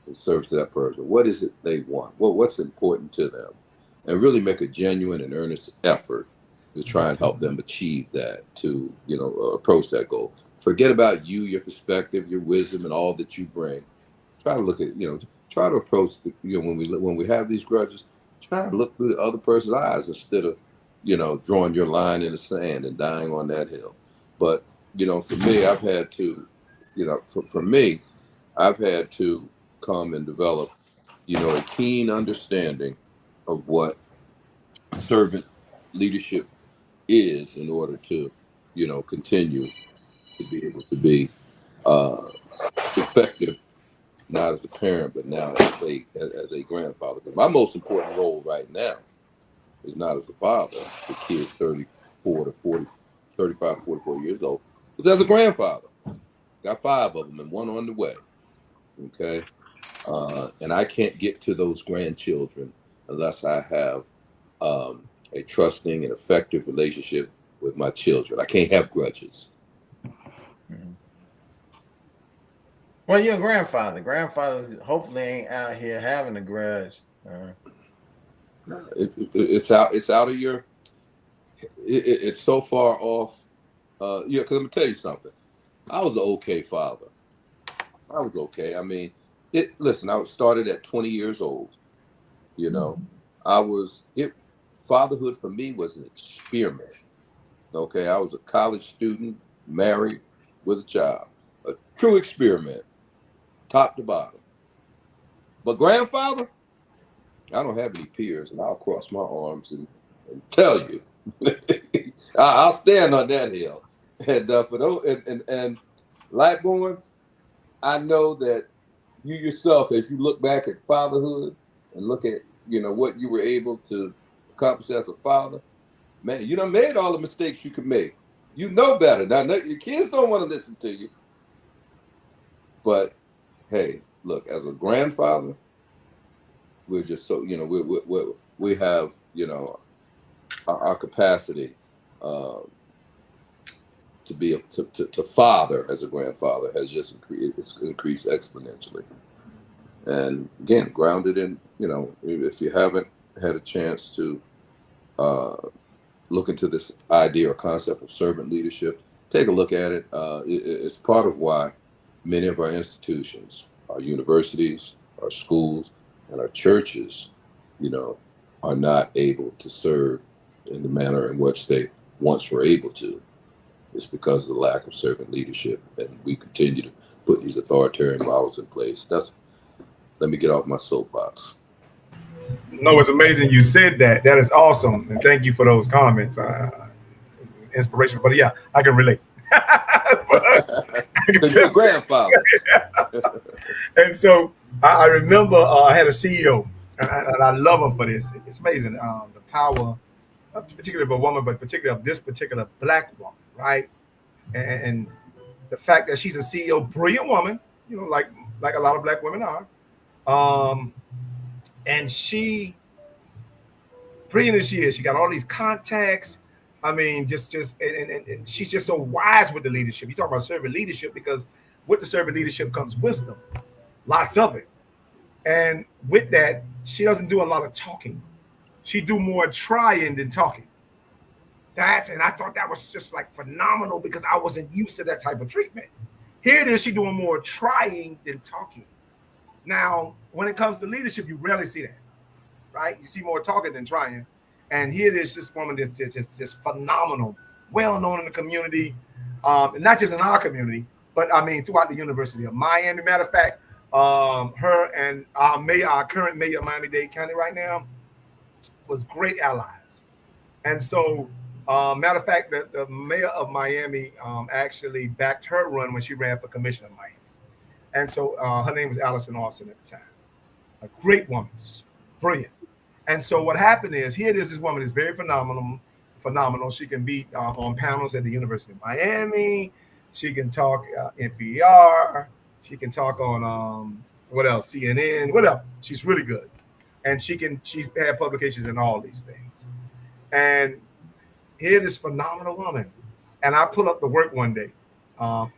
in service to that person. What is it they want? What's important to them? And really make a genuine and earnest effort to try and help them achieve that, to, approach that goal. Forget about you, your perspective, your wisdom, and all that you bring. Try to look at, try to approach, when we have these grudges, try to look through the other person's eyes instead of, drawing your line in the sand and dying on that hill. But, for me, I've had to, I've had to come and develop, a keen understanding of what servant leadership is in order to, continue to be able to be effective not as a parent, but now as a grandfather. Because my most important role right now is not as a father to kids 34 to 40, 35, 44 years old, is as a grandfather. Got 5 of them and 1 on the way. Okay. And I can't get to those grandchildren unless I have a trusting and effective relationship with my children. I can't have grudges. Well, you're a grandfather. Grandfathers hopefully ain't out here having a grudge. It's out of your. It's so far off. Yeah, because I'm gonna tell you something. I was an okay father. I was okay. I mean, listen, I started at 20 years old. You know, fatherhood for me was an experiment. Okay, I was a college student, married, with a job. A true experiment, top to bottom. But grandfather, I don't have any peers, and I'll cross my arms and tell you, I'll stand on that hill. And for those, and Lightborn, I know that you yourself, as you look back at fatherhood and look at what you were able to accomplish as a father, man, you done made all the mistakes you could make. You know better. Now, your kids don't want to listen to you. But hey, look, as a grandfather, we're just so we have our capacity to be to father as a grandfather has just increased exponentially. And again, grounded in if you haven't had a chance to look into this idea or concept of servant leadership, take a look at it. It's part of why many of our institutions, our universities, our schools, and our churches, are not able to serve in the manner in which they once were able to. It's because of the lack of servant leadership, and we continue to put these authoritarian models in place. Let me get off my soapbox. No, it's amazing you said that. That is awesome, and thank you for those comments. Inspiration, but yeah, I can relate. Because you're a grandfather. And so I remember I had a CEO, and I love him for this. It's amazing the power, particularly of a woman, but particularly of this particular Black woman, right? And the fact that she's a CEO, brilliant woman, like a lot of Black women are. And she, brilliant as she is, she got all these contacts. I mean, and she's just so wise with the leadership. You talk about servant leadership, because with the servant leadership comes wisdom, lots of it. And with that, she doesn't do a lot of talking. She do more trying than talking. And I thought that was just like phenomenal, because I wasn't used to that type of treatment. Here it is, she doing more trying than talking. Now, when it comes to leadership, you rarely see that, right? You see more talking than trying. And here it is, this woman that's just phenomenal, well known in the community, and not just in our community, but I mean throughout the University of Miami. Matter of fact, her and our current mayor of Miami-Dade County right now was great allies. And so, matter of fact, the mayor of Miami actually backed her run when she ran for commissioner of Miami. And so her name was Allison Austin at the time. A great woman, brilliant. And so what happened is, here it is, this woman is very phenomenal. She can be on panels at the University of Miami. She can talk NPR. She can talk on what else? CNN, whatever. She's really good. And she's had publications in all these things. And here this phenomenal woman. And I pull up to work one day,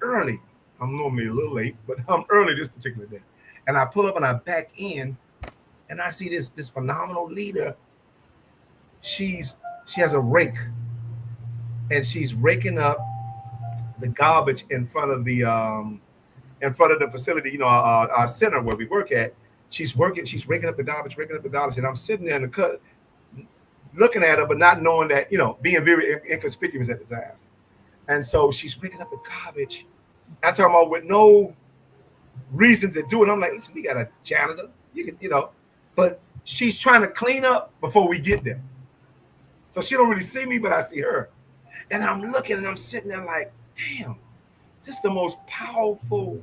early. I'm normally a little late, but I'm early this particular day. And I pull up and I back in, and I see this phenomenal leader. She has a rake, and she's raking up the garbage in front of the facility, our center where we work at. She's raking up the garbage, and I'm sitting there in the cut, looking at her, but not knowing that, being very inconspicuous at the time. And so she's raking up the garbage. I'm talking about with no reason to do it. I'm like, listen, we got a janitor. You can, but she's trying to clean up before we get there. So she don't really see me, but I see her. And I'm looking and I'm sitting there like, damn, this is the most powerful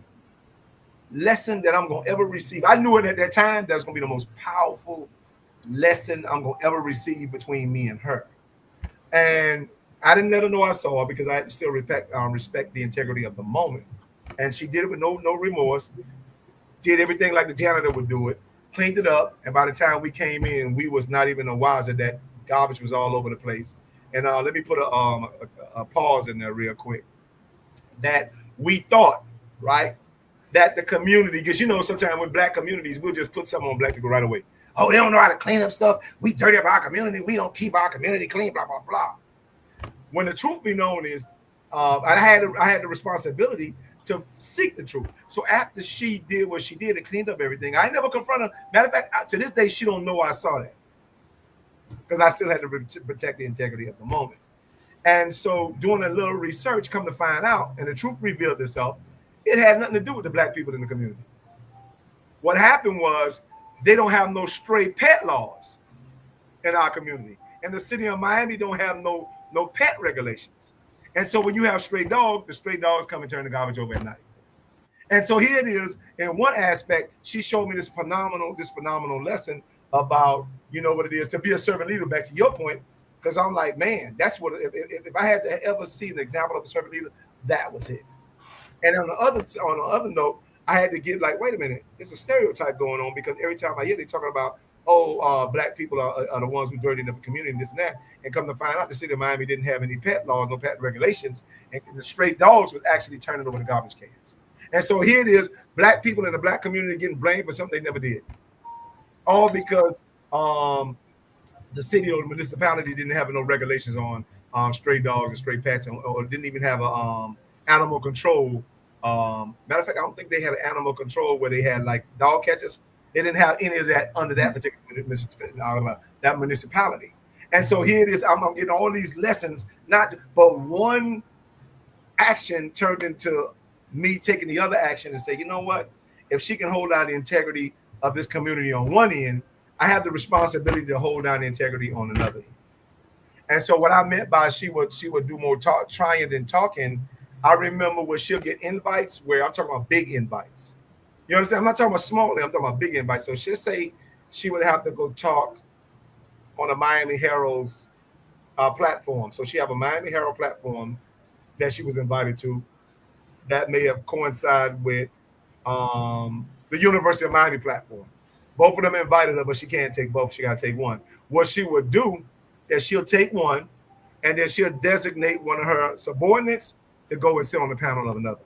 lesson that I'm gonna ever receive. I knew it at that time. That's gonna be the most powerful lesson I'm gonna ever receive between me and her. And I didn't let her know I saw her because I had to still respect the integrity of the moment. And she did it with no remorse. Did everything like the janitor would do it. Cleaned it up. And by the time we came in, we was not even a wiser that garbage was all over the place. And let me put a pause in there real quick. That we thought, right, that the community, because you know sometimes when black communities, we'll just put something on black people right away. Oh, they don't know how to clean up stuff. We dirty up our community. We don't keep our community clean, blah, blah, blah. When the truth be known is, I had the responsibility to seek the truth. So after she did what she did and cleaned up everything, I never confronted her. Matter of fact, to this day, she don't know I saw that because I still had to protect the integrity of the moment. And so doing a little research, come to find out, and the truth revealed itself, it had nothing to do with the black people in the community. What happened was they don't have no stray pet laws in our community. And the city of Miami don't have no pet regulations. And so when you have stray dogs, the stray dogs come and turn the garbage over at night. And so here it is. In one aspect, she showed me this phenomenal lesson about, you know what it is to be a servant leader, back to your point. Because I'm like, man, that's what, if I had to ever see an example of a servant leader, that was it. And on the other note, I had to get like, wait a minute, it's a stereotype going on, because every time I hear they talking about, black people are the ones who dirty in the community and this and that, and come to find out the city of Miami didn't have any pet laws, no pet regulations, and the stray dogs was actually turning over the garbage cans. And so here it is, black people in the black community getting blamed for something they never did, all because the city or the municipality didn't have no regulations on stray dogs and stray pets, or didn't even have a animal control. Matter of fact, I don't think they had animal control where they had like dog catchers. They didn't have any of that under that particular municipality. And so here it is. I'm getting all these lessons, but one action turned into me taking the other action and say, you know what? If she can hold down the integrity of this community on one end, I have the responsibility to hold down the integrity on another end. And so what I meant by she would do more trying than talking. I remember where she'll get invites where I'm talking about big invites. You understand? I'm not talking about small, I'm talking about big invites. So she'll say she would have to go talk on a Miami Herald's platform. So she have a Miami Herald platform that she was invited to that may have coincided with the University of Miami platform. Both of them invited her, but she can't take both. She got to take one. What she would do is she'll take one, and then she'll designate one of her subordinates to go and sit on the panel of another.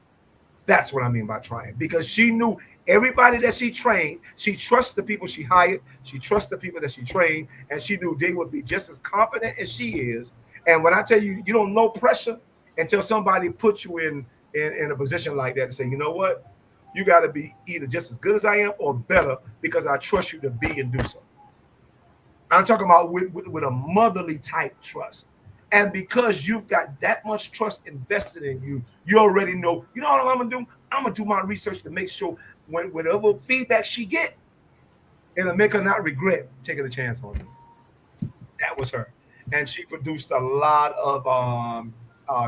That's what I mean by trying, because she knew everybody that she trained. She trusts the people she hired. She trusts the people that she trained, and she knew they would be just as competent as she is. And when I tell you, you don't know pressure until somebody puts you in a position like that to say, you know what? You got to be either just as good as I am or better, because I trust you to be and do so. I'm talking about with a motherly type trust. And because you've got that much trust invested in you, you already know, you know what I'm going to do? I'm going to do my research to make sure whatever feedback she get, it'll make her not regret taking a chance on me. That was her. And she produced a lot of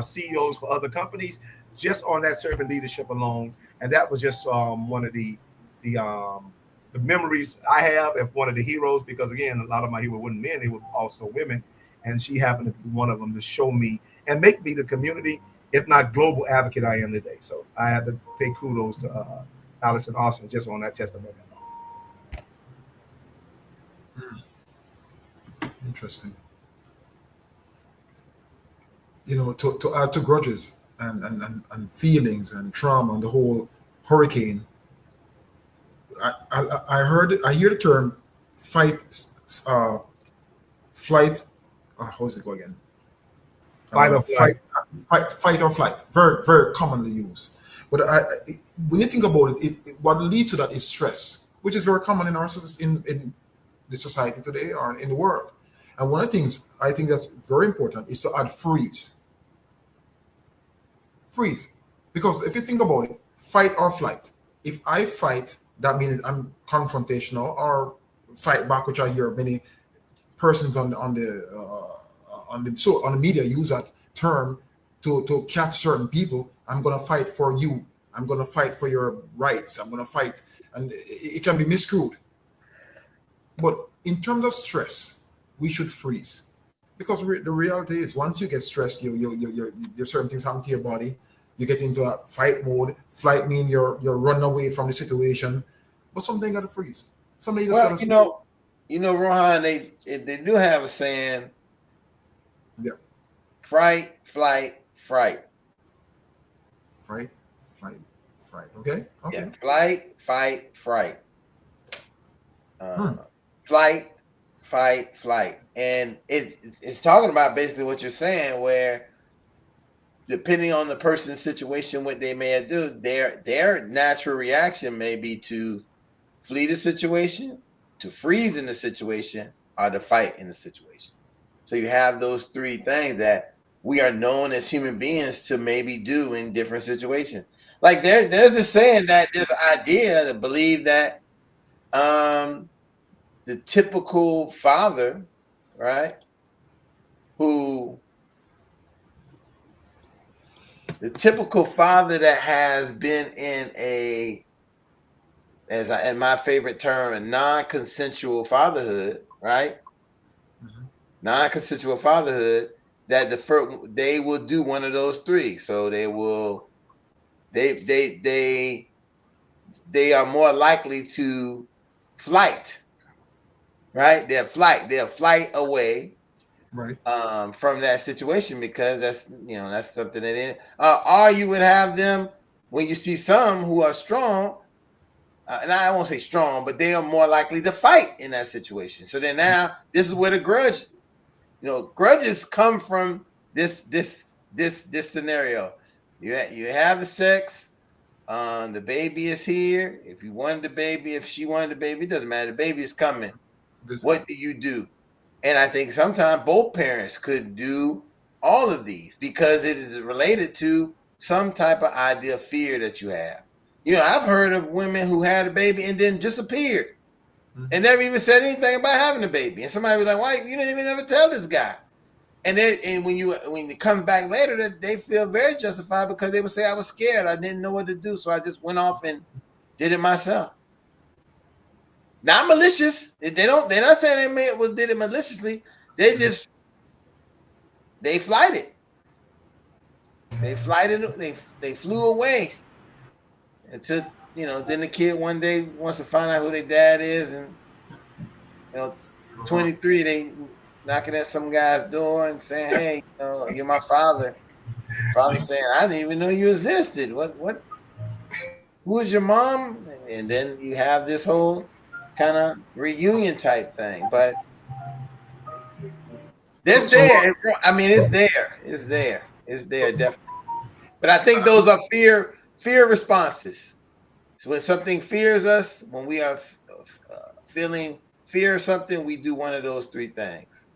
CEOs for other companies just on that servant leadership alone. And that was just one of the memories I have of one of the heroes, because again, a lot of my heroes weren't men, they were also women. And she happened to be one of them to show me and make me the community, if not global advocate I am today. So I have to pay kudos to Allison Austin just on that testimony. Interesting. You know, to add to grudges and feelings and trauma and the whole hurricane, I hear the term flight. How's it go again? Fight or flight. Fight or flight. Very, very commonly used. But when you think about it, what leads to that is stress, which is very common in in the society today or in the world. And one of the things I think that's very important is to add freeze. Freeze. Because if you think about it, fight or flight. If I fight, that means I'm confrontational, or fight back, which I hear many persons on the media use that term to catch certain people. I'm gonna fight for you. I'm going to fight for your rights. I'm going to fight. And it can be misconstrued. But in terms of stress, we should freeze. Because the reality is, once you get stressed, your certain things happen to your body. You get into a fight mode. Flight means you're running away from the situation. But something got to freeze. Something just got to. Rohan, they do have a saying. Yeah. Fright, flight, fright. Fright, flight, fright. Okay. Yeah. Flight, fight, fright. Flight, fight, flight. And it's talking about basically what you're saying, where depending on the person's situation, what they may do, their natural reaction may be to flee the situation, to freeze in the situation, or to fight in the situation. So you have those three things that we are known as human beings to maybe do in different situations. Like there's this saying that this idea to believe that the typical father, right, the typical father that has been in in my favorite term, a non-consensual fatherhood, right? Mm-hmm. Non-consensual fatherhood, that they will do one of those three. So they are more likely to flight, right? They'll flight away, right, from that situation, because that's something that or you would have them, when you see some who are strong, and I won't say strong, but they are more likely to fight in that situation. So then now this is where the grudges come from. This scenario. You have the sex. The baby is here. If you wanted the baby, if she wanted the baby, it doesn't matter. The baby is coming. What do you do? And I think sometimes both parents could do all of these, because it is related to some type of idea of fear that you have. I've heard of women who had a baby and then disappeared, and never even said anything about having a baby. And somebody was like, "Why you didn't even ever tell this guy?" And when you come back later, they feel very justified, because they would say, "I was scared. I didn't know what to do, so I just went off and did it myself." Not malicious. They're not saying they did it maliciously. They just they flighted. They flighted. They flew away. Until then the kid one day wants to find out who their dad is, and 23, they knocking at some guy's door and saying, "Hey, you're my father." Father saying, "I didn't even know you existed. What? Who is your mom?" And then you have this whole kind of reunion type thing. But it's there. I mean, it's there. It's there, definitely. But I think those are fear responses. So when something fears us, when we are feeling fear of something, we do one of those three things.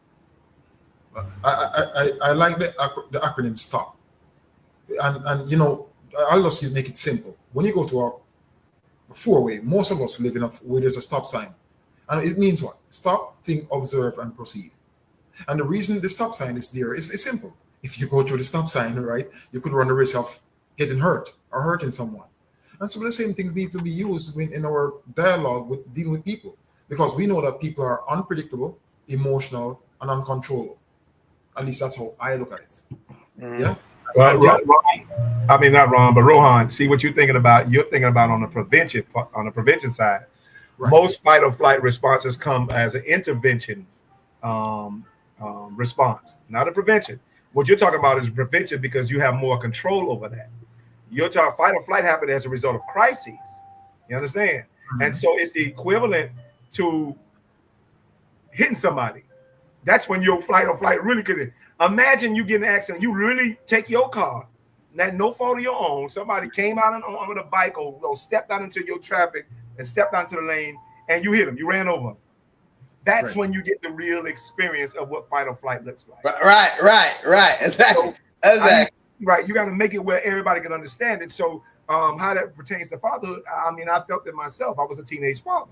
I like the acronym STOP, and I'll just make it simple. When you go to a four-way, most of us live in where there's a stop sign, and it means what? Stop, think, observe, and proceed. And the reason the stop sign is there is simple. If you go through the stop sign, right, you could run the risk of getting hurt or hurting someone. And some of the same things need to be used in our dialogue with dealing with people, because we know that people are unpredictable, emotional, and uncontrollable. At least that's how I look at it. Yeah. Well, I mean, not wrong, but Rohan, see what you're thinking about. You're thinking about on the prevention side. Right. Most fight or flight responses come as an intervention response, not a prevention. What you're talking about is prevention, because you have more control over that. Your fight or flight happened as a result of crises. You understand? Mm-hmm. And so it's the equivalent to hitting somebody. That's when your fight or flight really could. Imagine you get in an accident. You really take your car, that no fault of your own. Somebody came out on a bike or stepped out into your traffic and stepped out into the lane, and you hit them. You ran over them. That's right. When you get the real experience of what fight or flight looks like. Right. Exactly. Right. You got to make it where everybody can understand it. So how that pertains to fatherhood, I mean, I felt it myself. I was a teenage father.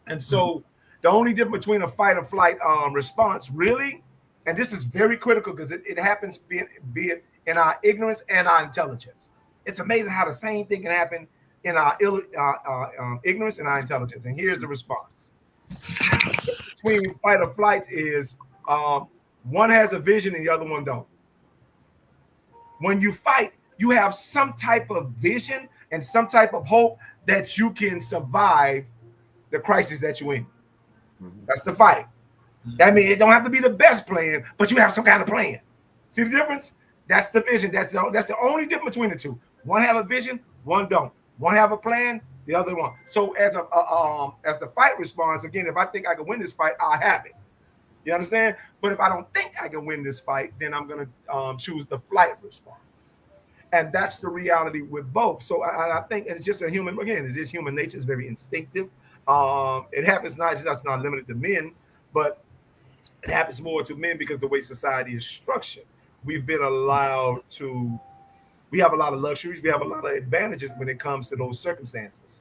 And so the only difference between a fight or flight response, really, and this is very critical, because it happens, be it in our ignorance and our intelligence. It's amazing how the same thing can happen in our ignorance and our intelligence. And here's the response. Between fight or flight is one has a vision and the other one don't. When you fight, you have some type of vision and some type of hope that you can survive the crisis that you're in. That's the fight. That means it don't have to be the best plan, but you have some kind of plan. See the difference? That's the vision. That's the only difference between the two. One have a vision, one don't. One have a plan, the other one. So as the fight response, again, if I think I can win this fight, I'll have it. You understand? But if I don't think I can win this fight, then I'm going to choose the flight response. And that's the reality with both. So I think it's just a human, again, it's just human nature. It's very instinctive. It happens that's not limited to men, but it happens more to men because the way society is structured. We've been allowed to, we have a lot of luxuries. We have a lot of advantages when it comes to those circumstances.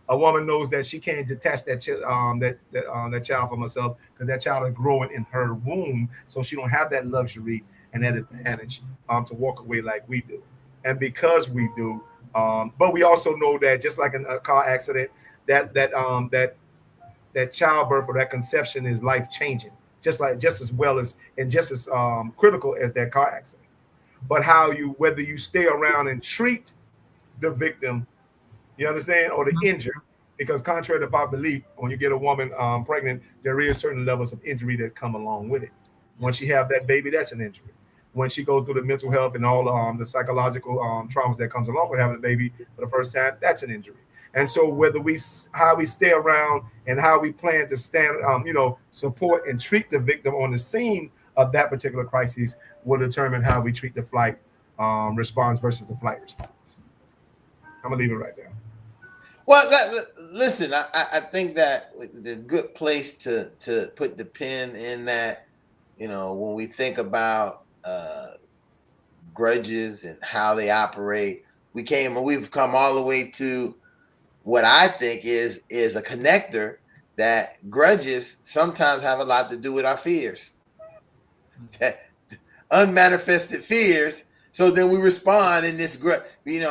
A woman knows that she can't detach that child from herself because that child is growing in her womb. So she don't have that luxury and that advantage to walk away like we do. And because we do, but we also know that just like in a car accident, that childbirth or that conception is life changing, just as well as and just as critical as that car accident. But whether you stay around and treat the victim, you understand, or the injured, because contrary to popular belief, when you get a woman pregnant, there is certain levels of injury that come along with it. Once you have that baby, that's an injury. When she goes through the mental health and all the psychological traumas that comes along with having a baby for the first time, that's an injury. And so how we stay around and how we plan to stand, support and treat the victim on the scene of that particular crisis will determine how we treat the flight response versus the flight response. I'm gonna leave it right there. Well, listen, I think that the good place to put the pin in that, when we think about grudges and how they operate, we've come all the way to what I think is a connector, that grudges sometimes have a lot to do with our fears, that unmanifested fears. So then we respond in this grudge, and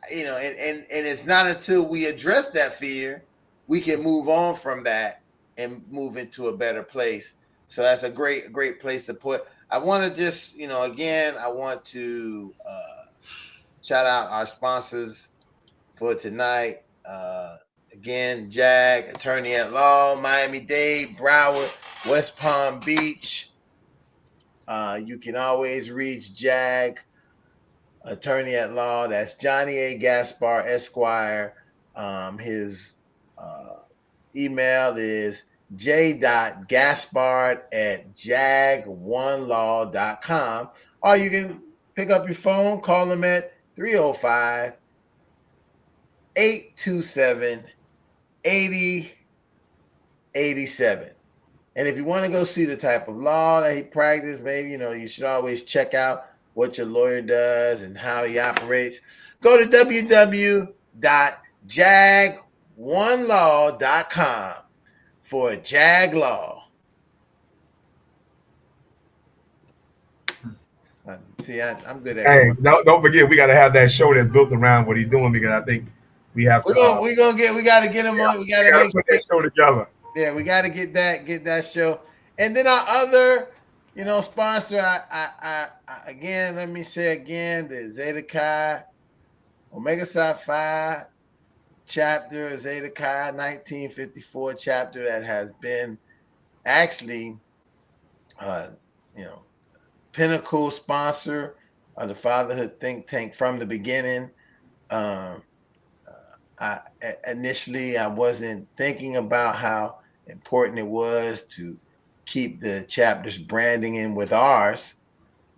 it's not until we address that fear we can move on from that and move into a better place. So that's a great place to put. I want to just, again, I want to shout out our sponsors for tonight. Again, JAG, attorney at law, Miami-Dade, Broward, West Palm Beach. You can always reach JAG, attorney at law. That's Johnny A. Gaspar, Esquire. His email is j.gaspard@jag1law.com. Or you can pick up your phone, call him at 305-827-8087. And if you want to go see the type of law that he practiced, maybe, you should always check out what your lawyer does and how he operates. Go to www.jag1law.com for JAG Law. See, I'm good at it. Hey, don't forget, we got to have that show that's built around what he's doing, because I think we have to. We got to get him on. We got to put that show together. Yeah, we got to get that show. And then our other, sponsor, I again, let me say again, the Zeta Chi Omega Psi Phi chapter, Zeta Chi 1954 chapter, that has been actually, pinnacle sponsor of the Fatherhood Think Tank from the beginning. Initially, I wasn't thinking about how important it was to keep the chapter's branding in with ours,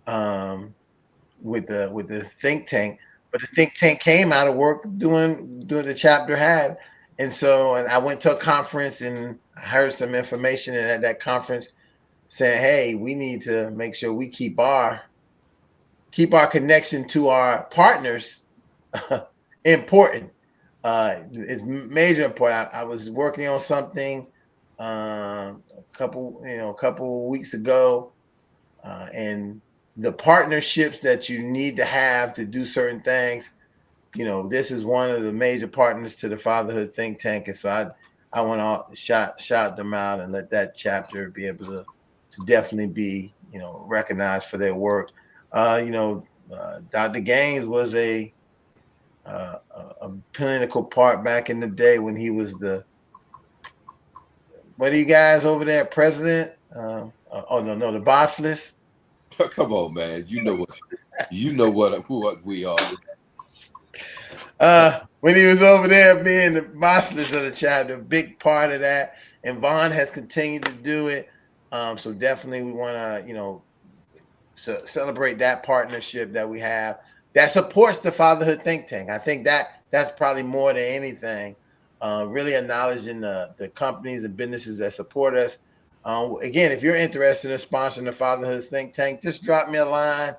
with the think tank. But the think tank came out of work doing the chapter had, and I went to a conference and I heard some information, and at that conference saying, "Hey, we need to make sure we keep our connection to our partners important." It's major important. I was working on something a couple weeks ago, and the partnerships that you need to have to do certain things this is one of the major partners to the Fatherhood Think Tank, and so I want to shout them out and let that chapter be able to definitely be recognized for their work. Dr. Gaines was a clinical part back in the day when he was what are you guys over there, president? Oh no, the boss list. Come on, man. You know what we are. When he was over there being the boss list of the chapter, a big part of that, and Vaughn has continued to do it. So definitely we want to celebrate that partnership that we have that supports the Fatherhood Think Tank. I think that's probably more than anything, really acknowledging the companies and businesses that support us. Again, if you're interested in sponsoring the Fatherhood Think Tank, just drop me a line,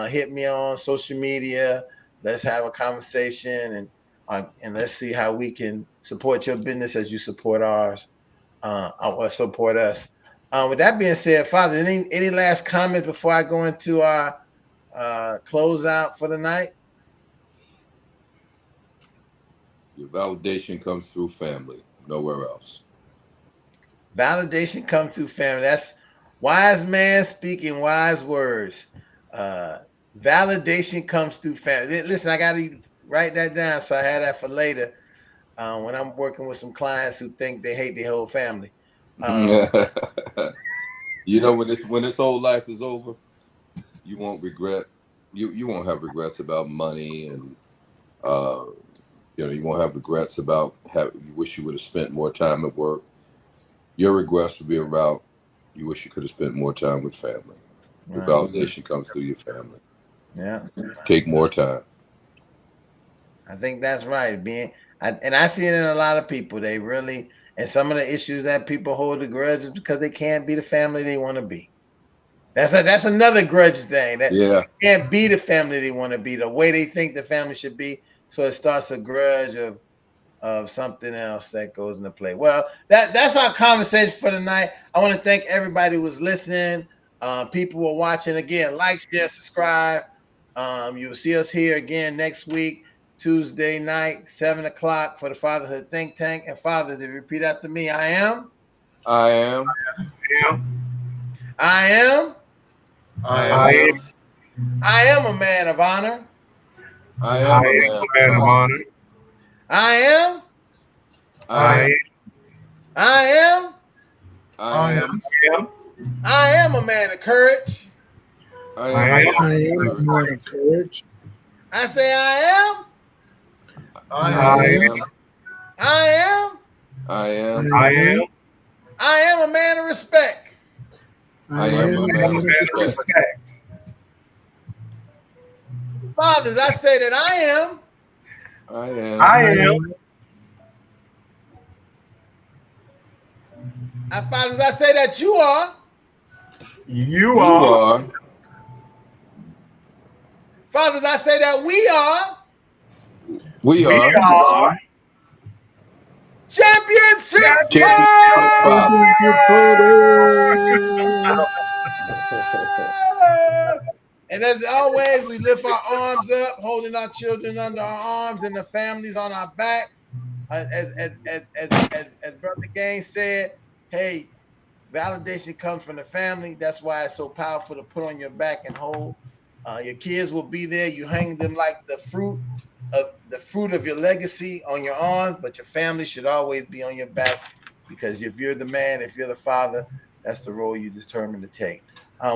hit me on social media. Let's have a conversation and let's see how we can support your business as you support ours, or support us. With that being said, Father, any last comments before I go into our closeout for the night? Your validation comes through family, nowhere else. Validation comes through family. That's wise man speaking wise words. Validation comes through family. Listen, I got to write that down so I have that for later when I'm working with some clients who think they hate their whole family. When this whole life is over, you won't regret. You won't have regrets about money, and you won't have regrets about you wish you would have spent more time at work. Your regrets will be about you wish you could have spent more time with family. Your validation comes through your family. Yeah. Take more time. I think that's right. And I see it in a lot of people. They really, and some of the issues that people hold a grudge is because they can't be the family they want to be. That's another grudge thing. That they can't be the family they want to be, the way they think the family should be. So it starts a grudge of something else that goes into play. Well, that's our conversation for tonight. I want to thank everybody who was listening. People who are watching. Again, like, share, subscribe. You'll see us here again next week, Tuesday night, 7 o'clock for the Fatherhood Think Tank. And fathers, if you repeat after me, I am. I am. I am. I am. I am a man of honor. I am a man of honor. I am. I am. I am. I am. I am a man of courage. I am a man of courage. I say I am. I am. I am. I am. I am. I am a man of respect. I am a man of respect. Fathers, I say that I am. I am. I am. Fathers, I say that you are. You are. Fathers, I say that we are. We are. Championship. And as always, we lift our arms up, holding our children under our arms and the families on our backs. As Brother Gaines said, hey, validation comes from the family. That's why it's so powerful to put on your back and hold. Your kids will be there. You hang them like the fruit of your legacy on your arms, but your family should always be on your back, because if you're the man, if you're the father, that's the role you determined to take.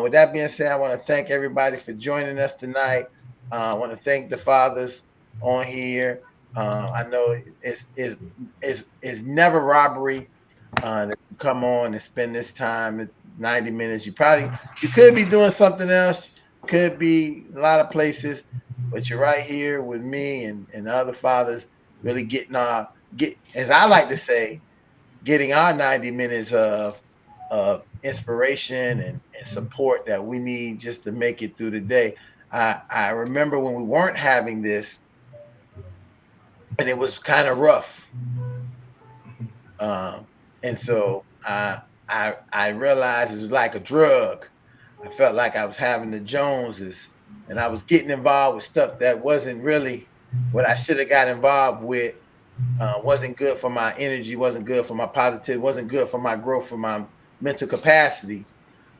With that being said, I want to thank everybody for joining us tonight. I want to thank the fathers on here. I know it's never robbery to come on and spend this time, 90 minutes. You could be doing something else, could be a lot of places, but you're right here with me and other fathers, really getting as I like to say, getting our 90 minutes of inspiration and support that we need just to make it through the day. I remember when we weren't having this, and it was kind of rough. And so I realized it was like a drug. I felt like I was having the Joneses, and I was getting involved with stuff that wasn't really what I should have got involved with wasn't good for my energy, wasn't good for my positive, wasn't good for my growth, for my mental capacity.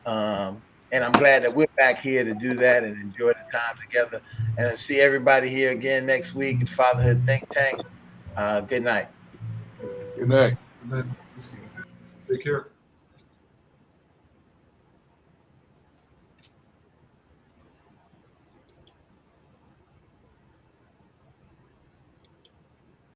And I'm glad that we're back here to do that and enjoy the time together. And I'll see everybody here again next week at Fatherhood Think Tank. Good night. Good night. Take care.